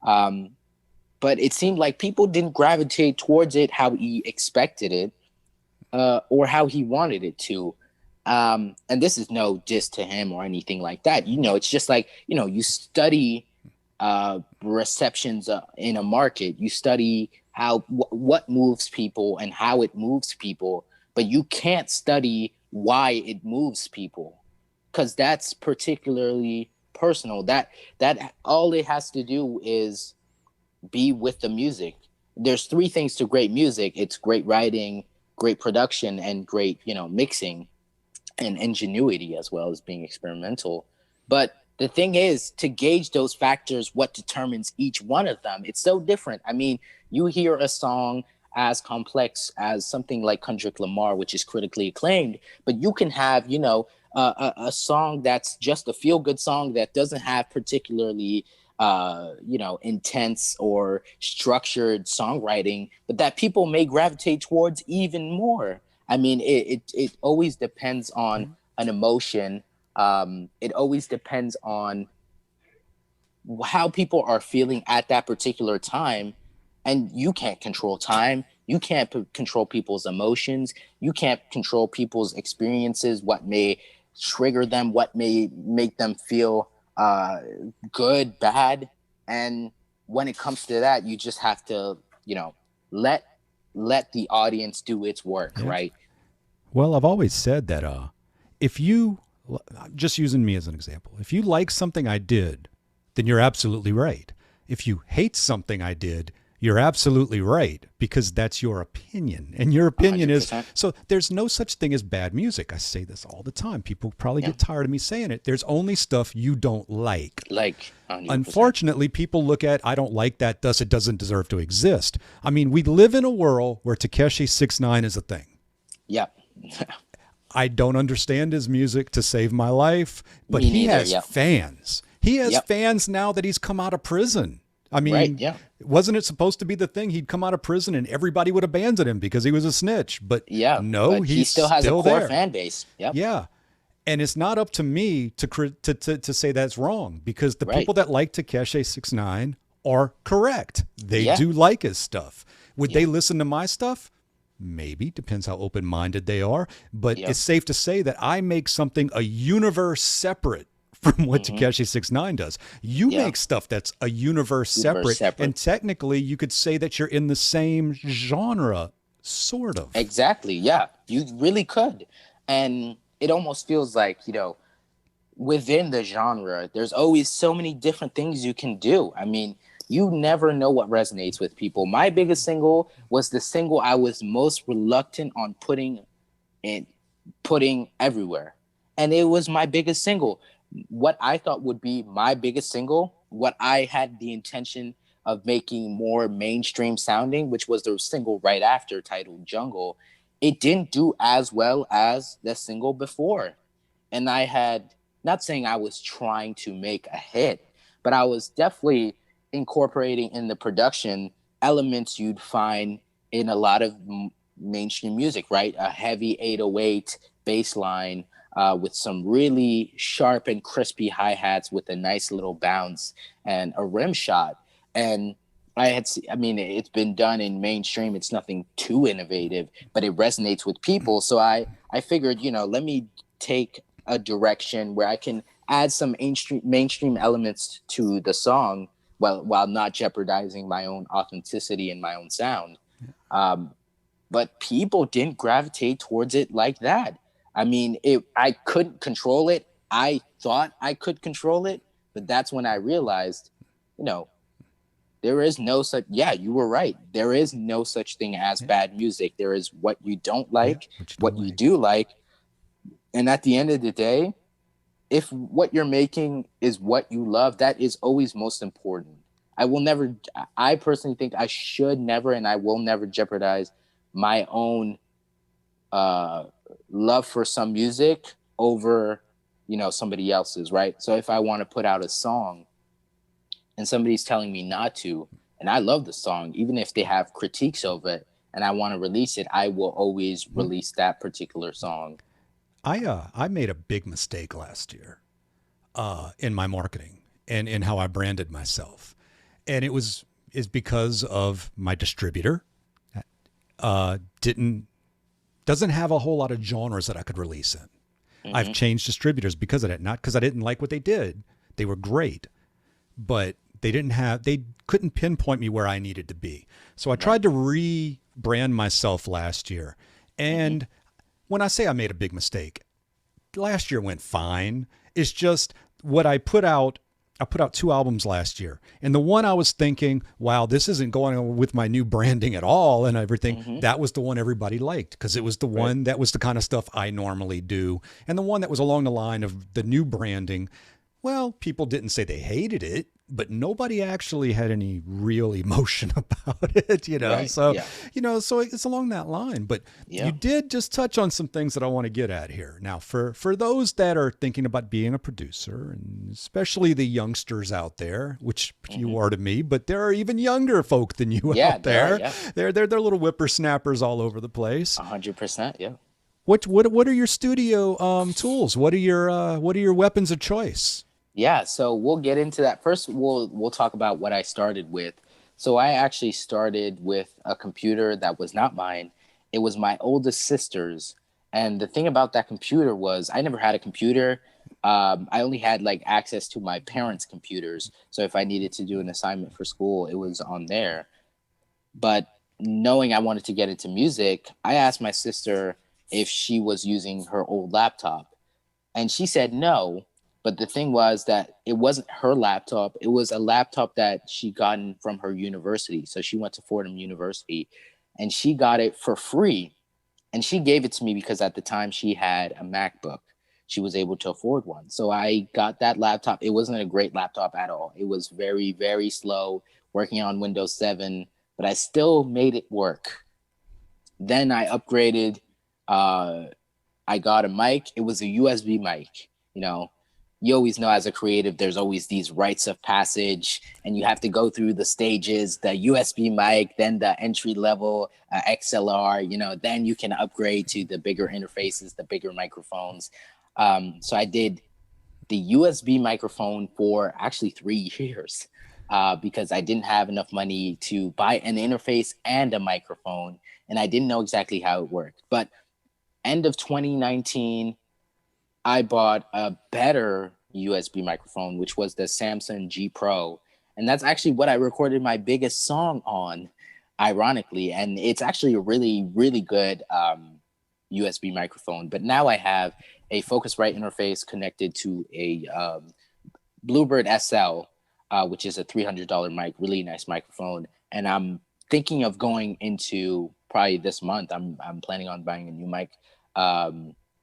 But it seemed like people didn't gravitate towards it how he expected it, or how he wanted it to. And this is no diss to him or anything like that. It's just like, you study receptions in a market. You study how what moves people and how it moves people, but you can't study why it moves people, because that's particularly personal. That all it has to do is be with the music. There's three things to great music: it's great writing, great production, and great, mixing and ingenuity, as well as being experimental. But the thing is, to gauge those factors, what determines each one of them, it's so different. I mean, you hear a song as complex as something like Kendrick Lamar, which is critically acclaimed, but you can have, a song that's just a feel good song that doesn't have particularly intense or structured songwriting, but that people may gravitate towards even more. I mean, it always depends on an emotion. It always depends on how people are feeling at that particular time. And you can't control time. You can't control people's emotions. You can't control people's experiences, what may trigger them, what may make them feel good, bad. And when it comes to that, you just have to, let the audience do its work, right? Well, I've always said that if you, just using me as an example, if you like something I did, then you're absolutely right. If you hate something I did, you're absolutely right, because that's your opinion. And your opinion 100%. is, so there's no such thing as bad music. I say this all the time. People probably get tired of me saying it. There's only stuff you don't like. 100%. Unfortunately, people look at, I don't like that, thus it doesn't deserve to exist. I mean, we live in a world where Tekashi 6ix9ine is a thing. Yep. I don't understand his music to save my life, but he has fans. He has fans now that he's come out of prison. I mean, wasn't it supposed to be the thing? He'd come out of prison and everybody would abandon him because he was a snitch. But no, he still has a core there. fan base. Yep. Yeah. And it's not up to me to say that's wrong, because the people that like Tekashi 6ix9ine are correct. They do like his stuff. Would they listen to my stuff? Maybe. Depends how open-minded they are. But it's safe to say that I make something a universe separate from what Tekashi 6ix9ine does. You make stuff that's a universe separate. And technically, you could say that you're in the same genre, sort of. Exactly, yeah. You really could. And it almost feels like, within the genre, there's always so many different things you can do. I mean, you never know what resonates with people. My biggest single was the single I was most reluctant on putting everywhere. And it was my biggest single. What I thought would be my biggest single, what I had the intention of making more mainstream sounding, which was the single right after, titled Jungle, it didn't do as well as the single before. And I had, not saying I was trying to make a hit, but I was definitely incorporating in the production elements you'd find in a lot of mainstream music, right? A heavy 808 bass line, with some really sharp and crispy hi-hats with a nice little bounce and a rim shot. And it's been done in mainstream. It's nothing too innovative, but it resonates with people. So I figured, let me take a direction where I can add some mainstream elements to the song while not jeopardizing my own authenticity and my own sound. But people didn't gravitate towards it like that. I mean, I couldn't control it. I thought I could control it, but that's when I realized, there is no such, you were right. There is no such thing as bad music. There is what you don't like, what you do like. And at the end of the day, if what you're making is what you love, that is always most important. I personally think I should never, and I will never jeopardize my own love for some music over, somebody else's, right? So if I want to put out a song and somebody's telling me not to, and I love the song, even if they have critiques of it, and I want to release it, I will always release that particular song. I made a big mistake last year in my marketing and in how I branded myself. And is because of my distributor doesn't have a whole lot of genres that I could release in. Mm-hmm. I've changed distributors because of that, not because I didn't like what they did. They were great, but they couldn't pinpoint me where I needed to be. So I tried to rebrand myself last year. And when I say I made a big mistake, last year went fine. It's just what I put out 2 albums last year. And the one I was thinking, wow, this isn't going on with my new branding at all and everything. That was the one everybody liked because it was the one that was the kind of stuff I normally do. And the one that was along the line of the new branding, well, people didn't say they hated it, but nobody actually had any real emotion about it, So, so it's along that line. But you did just touch on some things that I want to get at here. Now, for those that are thinking about being a producer, and especially the youngsters out there, which you are to me, but there are even younger folk than you out there. They're little whippersnappers all over the place. 100%, yeah. What are your studio tools? What are your weapons of choice? Yeah, so we'll get into that. First, we'll talk about what I started with. So I actually started with a computer that was not mine. It was my oldest sister's. And the thing about that computer was I never had a computer. I only had access to my parents' computers. So if I needed to do an assignment for school, it was on there. But knowing I wanted to get into music, I asked my sister if she was using her old laptop. And she said no. But the thing was that it wasn't her laptop. It was a laptop that she gotten from her university. So she went to Fordham University and she got it for free. And she gave it to me because at the time she had a MacBook. She was able to afford one. So I got that laptop. It wasn't a great laptop at all. It was very, very slow, working on Windows 7, but I still made it work. Then I upgraded. I got a mic. It was a USB mic, You always know as a creative, there's always these rites of passage and you have to go through the stages, the USB mic, then the entry level XLR, then you can upgrade to the bigger interfaces, the bigger microphones. So I did the USB microphone for actually 3 years because I didn't have enough money to buy an interface and a microphone. And I didn't know exactly how it worked. But end of 2019, I bought a better USB microphone, which was the Samsung G Pro. And that's actually what I recorded my biggest song on, ironically. And it's actually a really, really good USB microphone. But now I have a Focusrite interface connected to a Bluebird SL, which is a $300 mic, really nice microphone. And I'm thinking of going into probably this month. I'm planning on buying a new mic.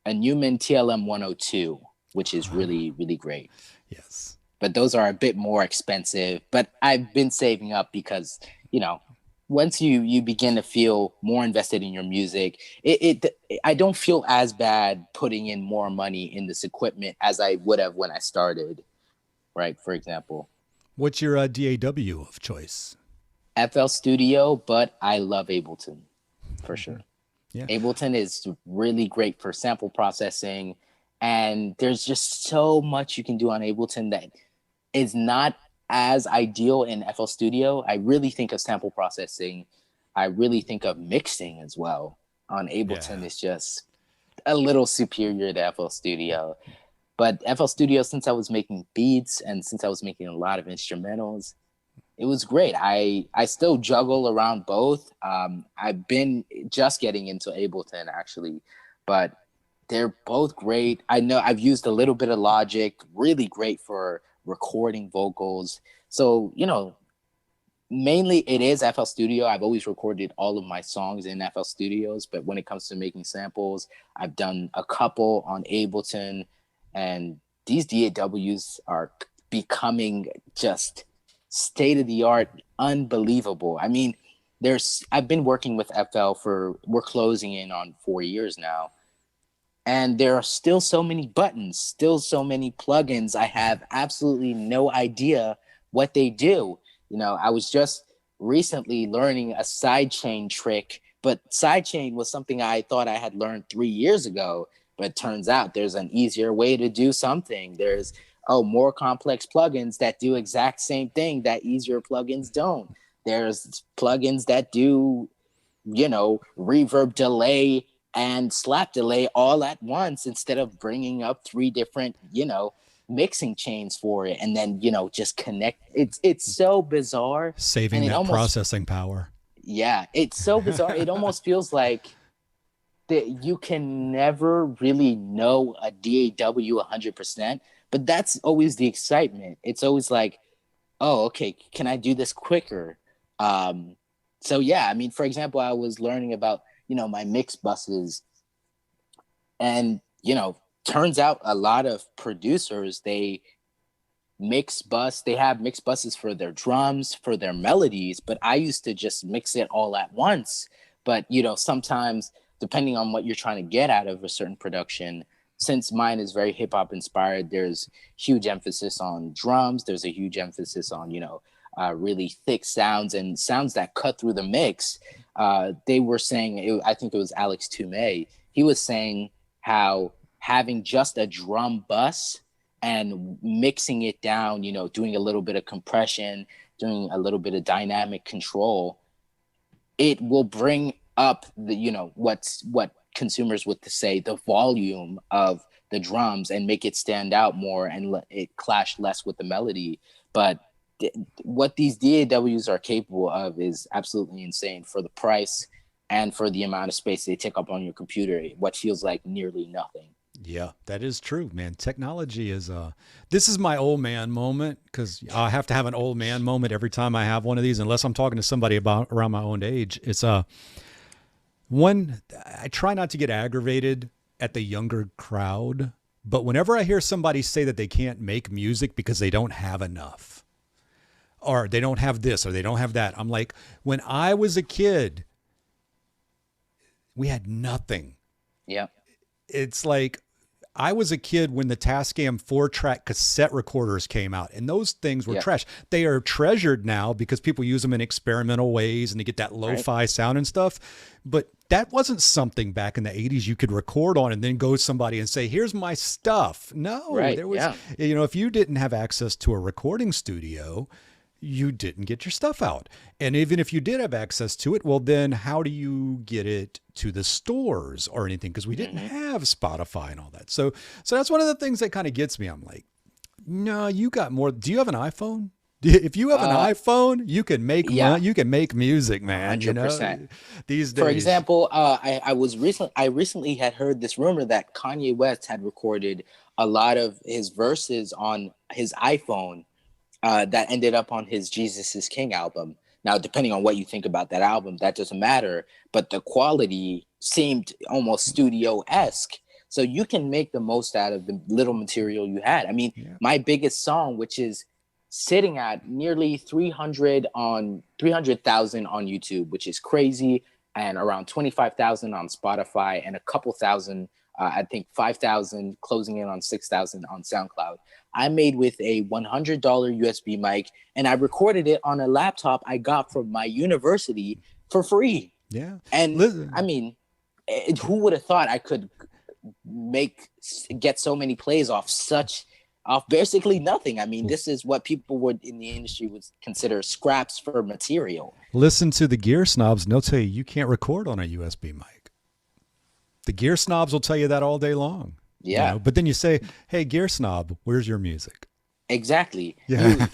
A Newman TLM 102, which is really, really great. Yes. But those are a bit more expensive. But I've been saving up because, once you begin to feel more invested in your music, I don't feel as bad putting in more money in this equipment as I would have when I started, right? For example. What's your DAW of choice? FL Studio, but I love Ableton for sure. Yeah. Ableton is really great for sample processing, and there's just so much you can do on Ableton that is not as ideal in FL Studio. I really think of sample processing. I really think of mixing as well on Ableton. Is just a little superior to FL Studio. But FL Studio, since I was making beats and since I was making a lot of instrumentals, it was great. I still juggle around both. I've been just getting into Ableton actually, but they're both great. I know I've used a little bit of Logic, really great for recording vocals. So, mainly it is FL Studio. I've always recorded all of my songs in FL Studios, but when it comes to making samples, I've done a couple on Ableton, and these DAWs are becoming just state-of-the-art, unbelievable. I mean, I've been working with FL we're closing in on 4 years now, and there are still so many buttons, still so many plugins. I have absolutely no idea what they do. I was just recently learning a sidechain trick, but sidechain was something I thought I had learned 3 years ago, but it turns out there's an easier way to do something. There's more complex plugins that do exact same thing that easier plugins don't. There's plugins that do, reverb delay and slap delay all at once instead of bringing up 3 different, mixing chains for it. And then, just connect. It's so bizarre. Saving that processing power. Yeah, it's so bizarre. It almost feels like that you can never really know a DAW 100%, but that's always the excitement. It's always like, oh, okay, can I do this quicker? So yeah, I mean, for example, I was learning about, my mix buses, and, turns out a lot of producers, they have mix buses for their drums, for their melodies, but I used to just mix it all at once. But, sometimes depending on what you're trying to get out of a certain production, since mine is very hip hop inspired, there's huge emphasis on drums. There's a huge emphasis on, really thick sounds and sounds that cut through the mix. They were saying, I think it was Alex Toomey, he was saying how having just a drum bus and mixing it down, doing a little bit of compression, doing a little bit of dynamic control, it will bring up the, what consumers would say, the volume of the drums, and make it stand out more and it clash less with the melody. But what these DAWs are capable of is absolutely insane for the price and for the amount of space they take up on your computer, what feels like nearly nothing. Yeah, that is true, man. Technology is this is my old man moment, because I have to have an old man moment every time I have one of these, unless I'm talking to somebody about around my own age. It's one, I try not to get aggravated at the younger crowd, but whenever I hear somebody say that they can't make music because they don't have enough, or they don't have this, or they don't have that, I'm like, when I was a kid, we had nothing. Yeah. It's like, I was a kid when the Tascam 4-track cassette recorders came out, and those things were trash. They are treasured now because people use them in experimental ways and they get that lo-fi sound and stuff. But that wasn't something back in the 80s you could record on and then go to somebody and say, here's my stuff. No, there was, if you didn't have access to a recording studio, you didn't get your stuff out. And even if you did have access to it, well, then how do you get it to the stores or anything? Because we didn't have Spotify and all that. So that's one of the things that kind of gets me. I'm like, no, you got more. Do you have an iPhone? If you have an iPhone, you can make you can make music, man. 100%. These days. For example, I recently had heard this rumor that Kanye West had recorded a lot of his verses on his iPhone. That ended up on his Jesus is King album. Now, depending on what you think about that album, that doesn't matter. But the quality seemed almost studio-esque. So you can make the most out of the little material you had. I mean, my biggest song, which is sitting at nearly 300,000 on YouTube, which is crazy, and around 25,000 on Spotify, and a couple thousand, I think 5,000, closing in on 6,000 on SoundCloud. I made with a $100 USB mic, and I recorded it on a laptop I got from my university for free. Yeah. And listen, I mean, who would have thought I could get so many plays off basically nothing? I mean, this is what people would in the industry would consider scraps for material. Listen to the gear snobs, and they'll tell you can't record on a USB mic. The gear snobs will tell you that all day long. Yeah. But then you say, hey, gear snob, where's your music? Exactly. Yeah.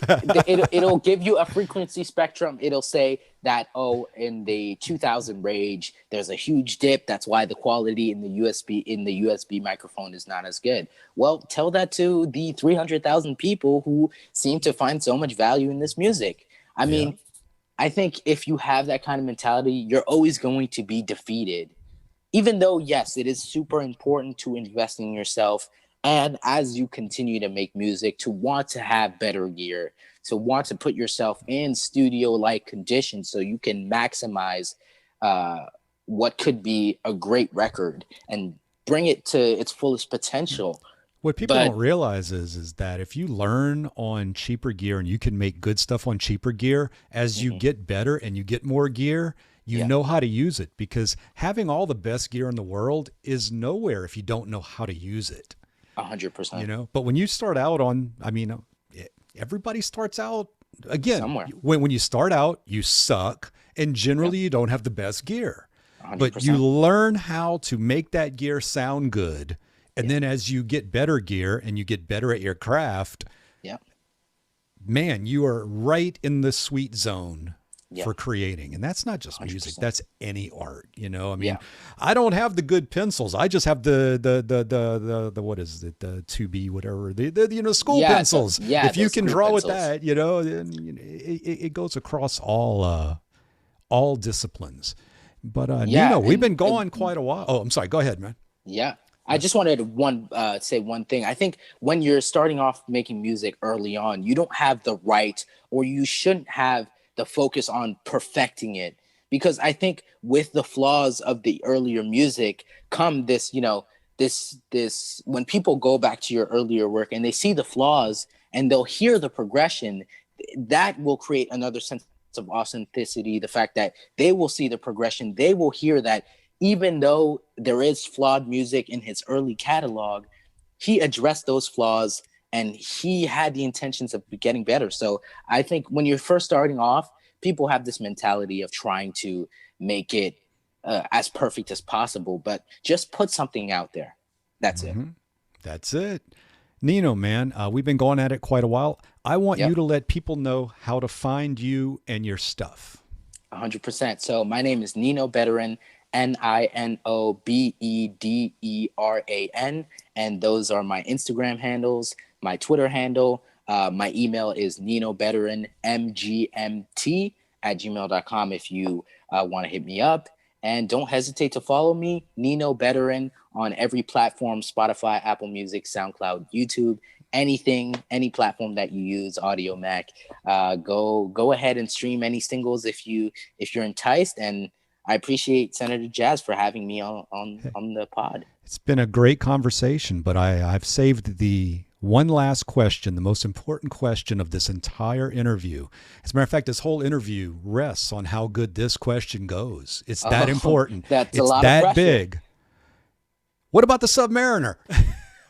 It'll give you a frequency spectrum. It'll say that, in the 2000 range, there's a huge dip. That's why the quality in the USB microphone is not as good. Well, tell that to the 300,000 people who seem to find so much value in this music. I mean, I think if you have that kind of mentality, you're always going to be defeated. Even though, yes, it is super important to invest in yourself, and as you continue to make music, to want to have better gear, to want to put yourself in studio-like conditions so you can maximize what could be a great record and bring it to its fullest potential. What people don't realize is that if you learn on cheaper gear and you can make good stuff on cheaper gear, as you get better and you get more gear, you know how to use it, because having all the best gear in the world is nowhere if you don't know how to use it. 100%. But when you start out everybody starts out again somewhere. When you start out, you suck, and generally you don't have the best gear. 100%. But you learn how to make that gear sound good, and then as you get better gear and you get better at your craft, man, you are right in the sweet zone for creating. And that's not just music, 100%. that's any art, you know. I mean, Yeah. I don't have the good pencils. I just have the what is it, the 2B whatever, the you know, school pencils. If you can draw with that, you know, then you know, it goes across all disciplines. But Nino, we've been going quite a while. Oh, I'm sorry, go ahead, man. Yeah. I just wanted to say one thing. I think when you're starting off making music early on, you don't have the right, or you shouldn't have the focus on perfecting it, because I think with the flaws of the earlier music come this, you know, this when people go back to your earlier work and they see the flaws and they'll hear the progression, that will create another sense of authenticity. The fact that they will see the progression, they will hear that even though there is flawed music in his early catalog, he addressed those flaws and he had the intentions of getting better. So I think when you're first starting off, people have this mentality of trying to make it as perfect as possible, but just put something out there. That's it. That's it. Nino, man, we've been going at it quite a while. I want you to let people know how to find you and your stuff. 100%. So my name is Nino Bederan, NinoBederan, and those are my Instagram handles, my Twitter handle. My email is ninobeteranmgmt@gmail.com if you want to hit me up. And don't hesitate to follow me, Nino Bederan, on every platform: Spotify, Apple Music, SoundCloud, YouTube, anything, any platform that you use, Audio Mac. Go ahead and stream any singles if you're enticed. And I appreciate Senator Jaiz for having me on the pod. It's been a great conversation, but I've saved the one last question, the most important question of this entire interview. As a matter of fact, this whole interview rests on how good this question goes. It's that important. It's a lot that of big. What about the Submariner?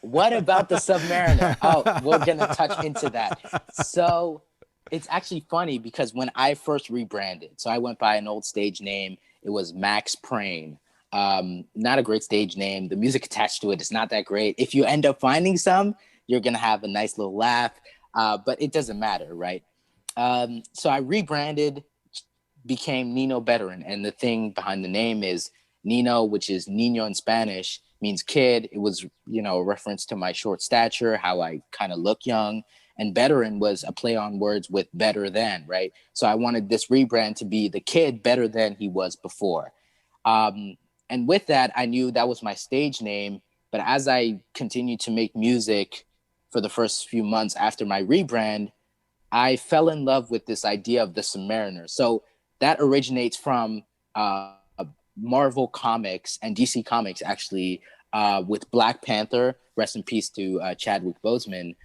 What about the Submariner? Oh, we're going to touch into that. So it's actually funny because when I first rebranded, so I went by an old stage name. It was Max Prane. Not a great stage name. The music attached to it is not that great. If you end up finding some, you're going to have a nice little laugh, but it doesn't matter, right? So I rebranded, became Nino Bederan. And the thing behind the name is Nino, which is Niño in Spanish, means kid. It was, you know, a reference to my short stature, how I kind of look young. And Bederan was a play on words with better than, right? So I wanted this rebrand to be the kid better than he was before. And with that, I knew that was my stage name. But as I continued to make music for the first few months after my rebrand, I fell in love with this idea of the Submariner. So that originates from Marvel Comics and DC Comics, actually, with Black Panther. Rest in peace to Chadwick Boseman.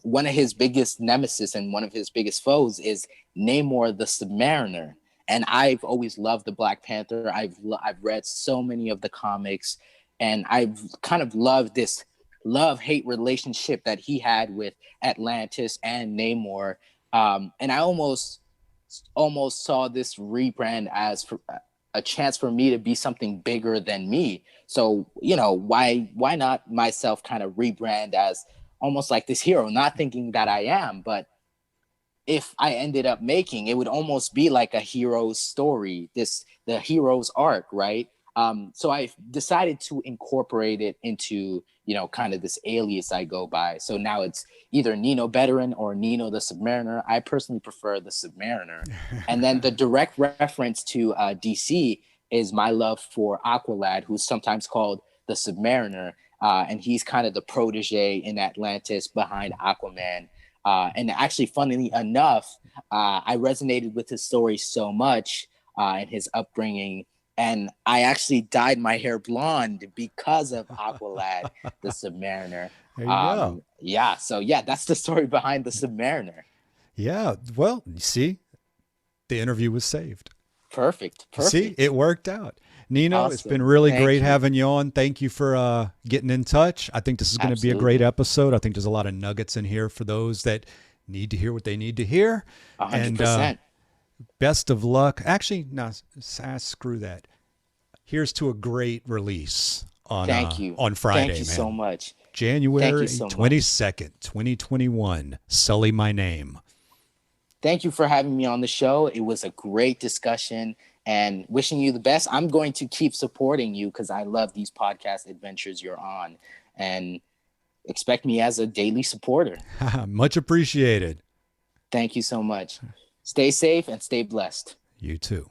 One of his biggest nemesis and one of his biggest foes is Namor the Submariner. And I've always loved the Black Panther. I've read so many of the comics, and I've kind of loved this love-hate relationship that he had with Atlantis and Namor. And I almost saw this rebrand as a chance for me to be something bigger than me. So, you know, why not myself kind of rebrand as almost like this hero, not thinking that I am, but if I ended up making, it would almost be like a hero's story, the hero's arc, right? So I decided to incorporate it into, you know, kind of this alias I go by. So now it's either Nino Bederan or Nino the Submariner. I personally prefer the Submariner. And then the direct reference to DC is my love for Aqualad, who's sometimes called the Submariner. And he's kind of the protege in Atlantis behind Aquaman. And actually, funnily enough, I resonated with his story so much and his upbringing. And I actually dyed my hair blonde because of Aqualad, the Submariner. There you go. Yeah. So, yeah, that's the story behind the Submariner. Yeah. Well, you see, the interview was saved. Perfect. See, it worked out. Nino, Awesome. It's been really Thank great you. having you on. Thank you for getting in touch. I think this is going to be a great episode. I think there's a lot of nuggets in here for those that need to hear what they need to hear. 100%. And best of luck. Actually, no, screw that. Here's to a great release on Thank you. On Friday, Thank you man. so much. January so much. 22nd, 2021. Sully My Name. Thank you for having me on the show. It was a great discussion and wishing you the best. I'm going to keep supporting you because I love these podcast adventures you're on, and expect me as a daily supporter. Much appreciated. Thank you so much. Stay safe and stay blessed. You too.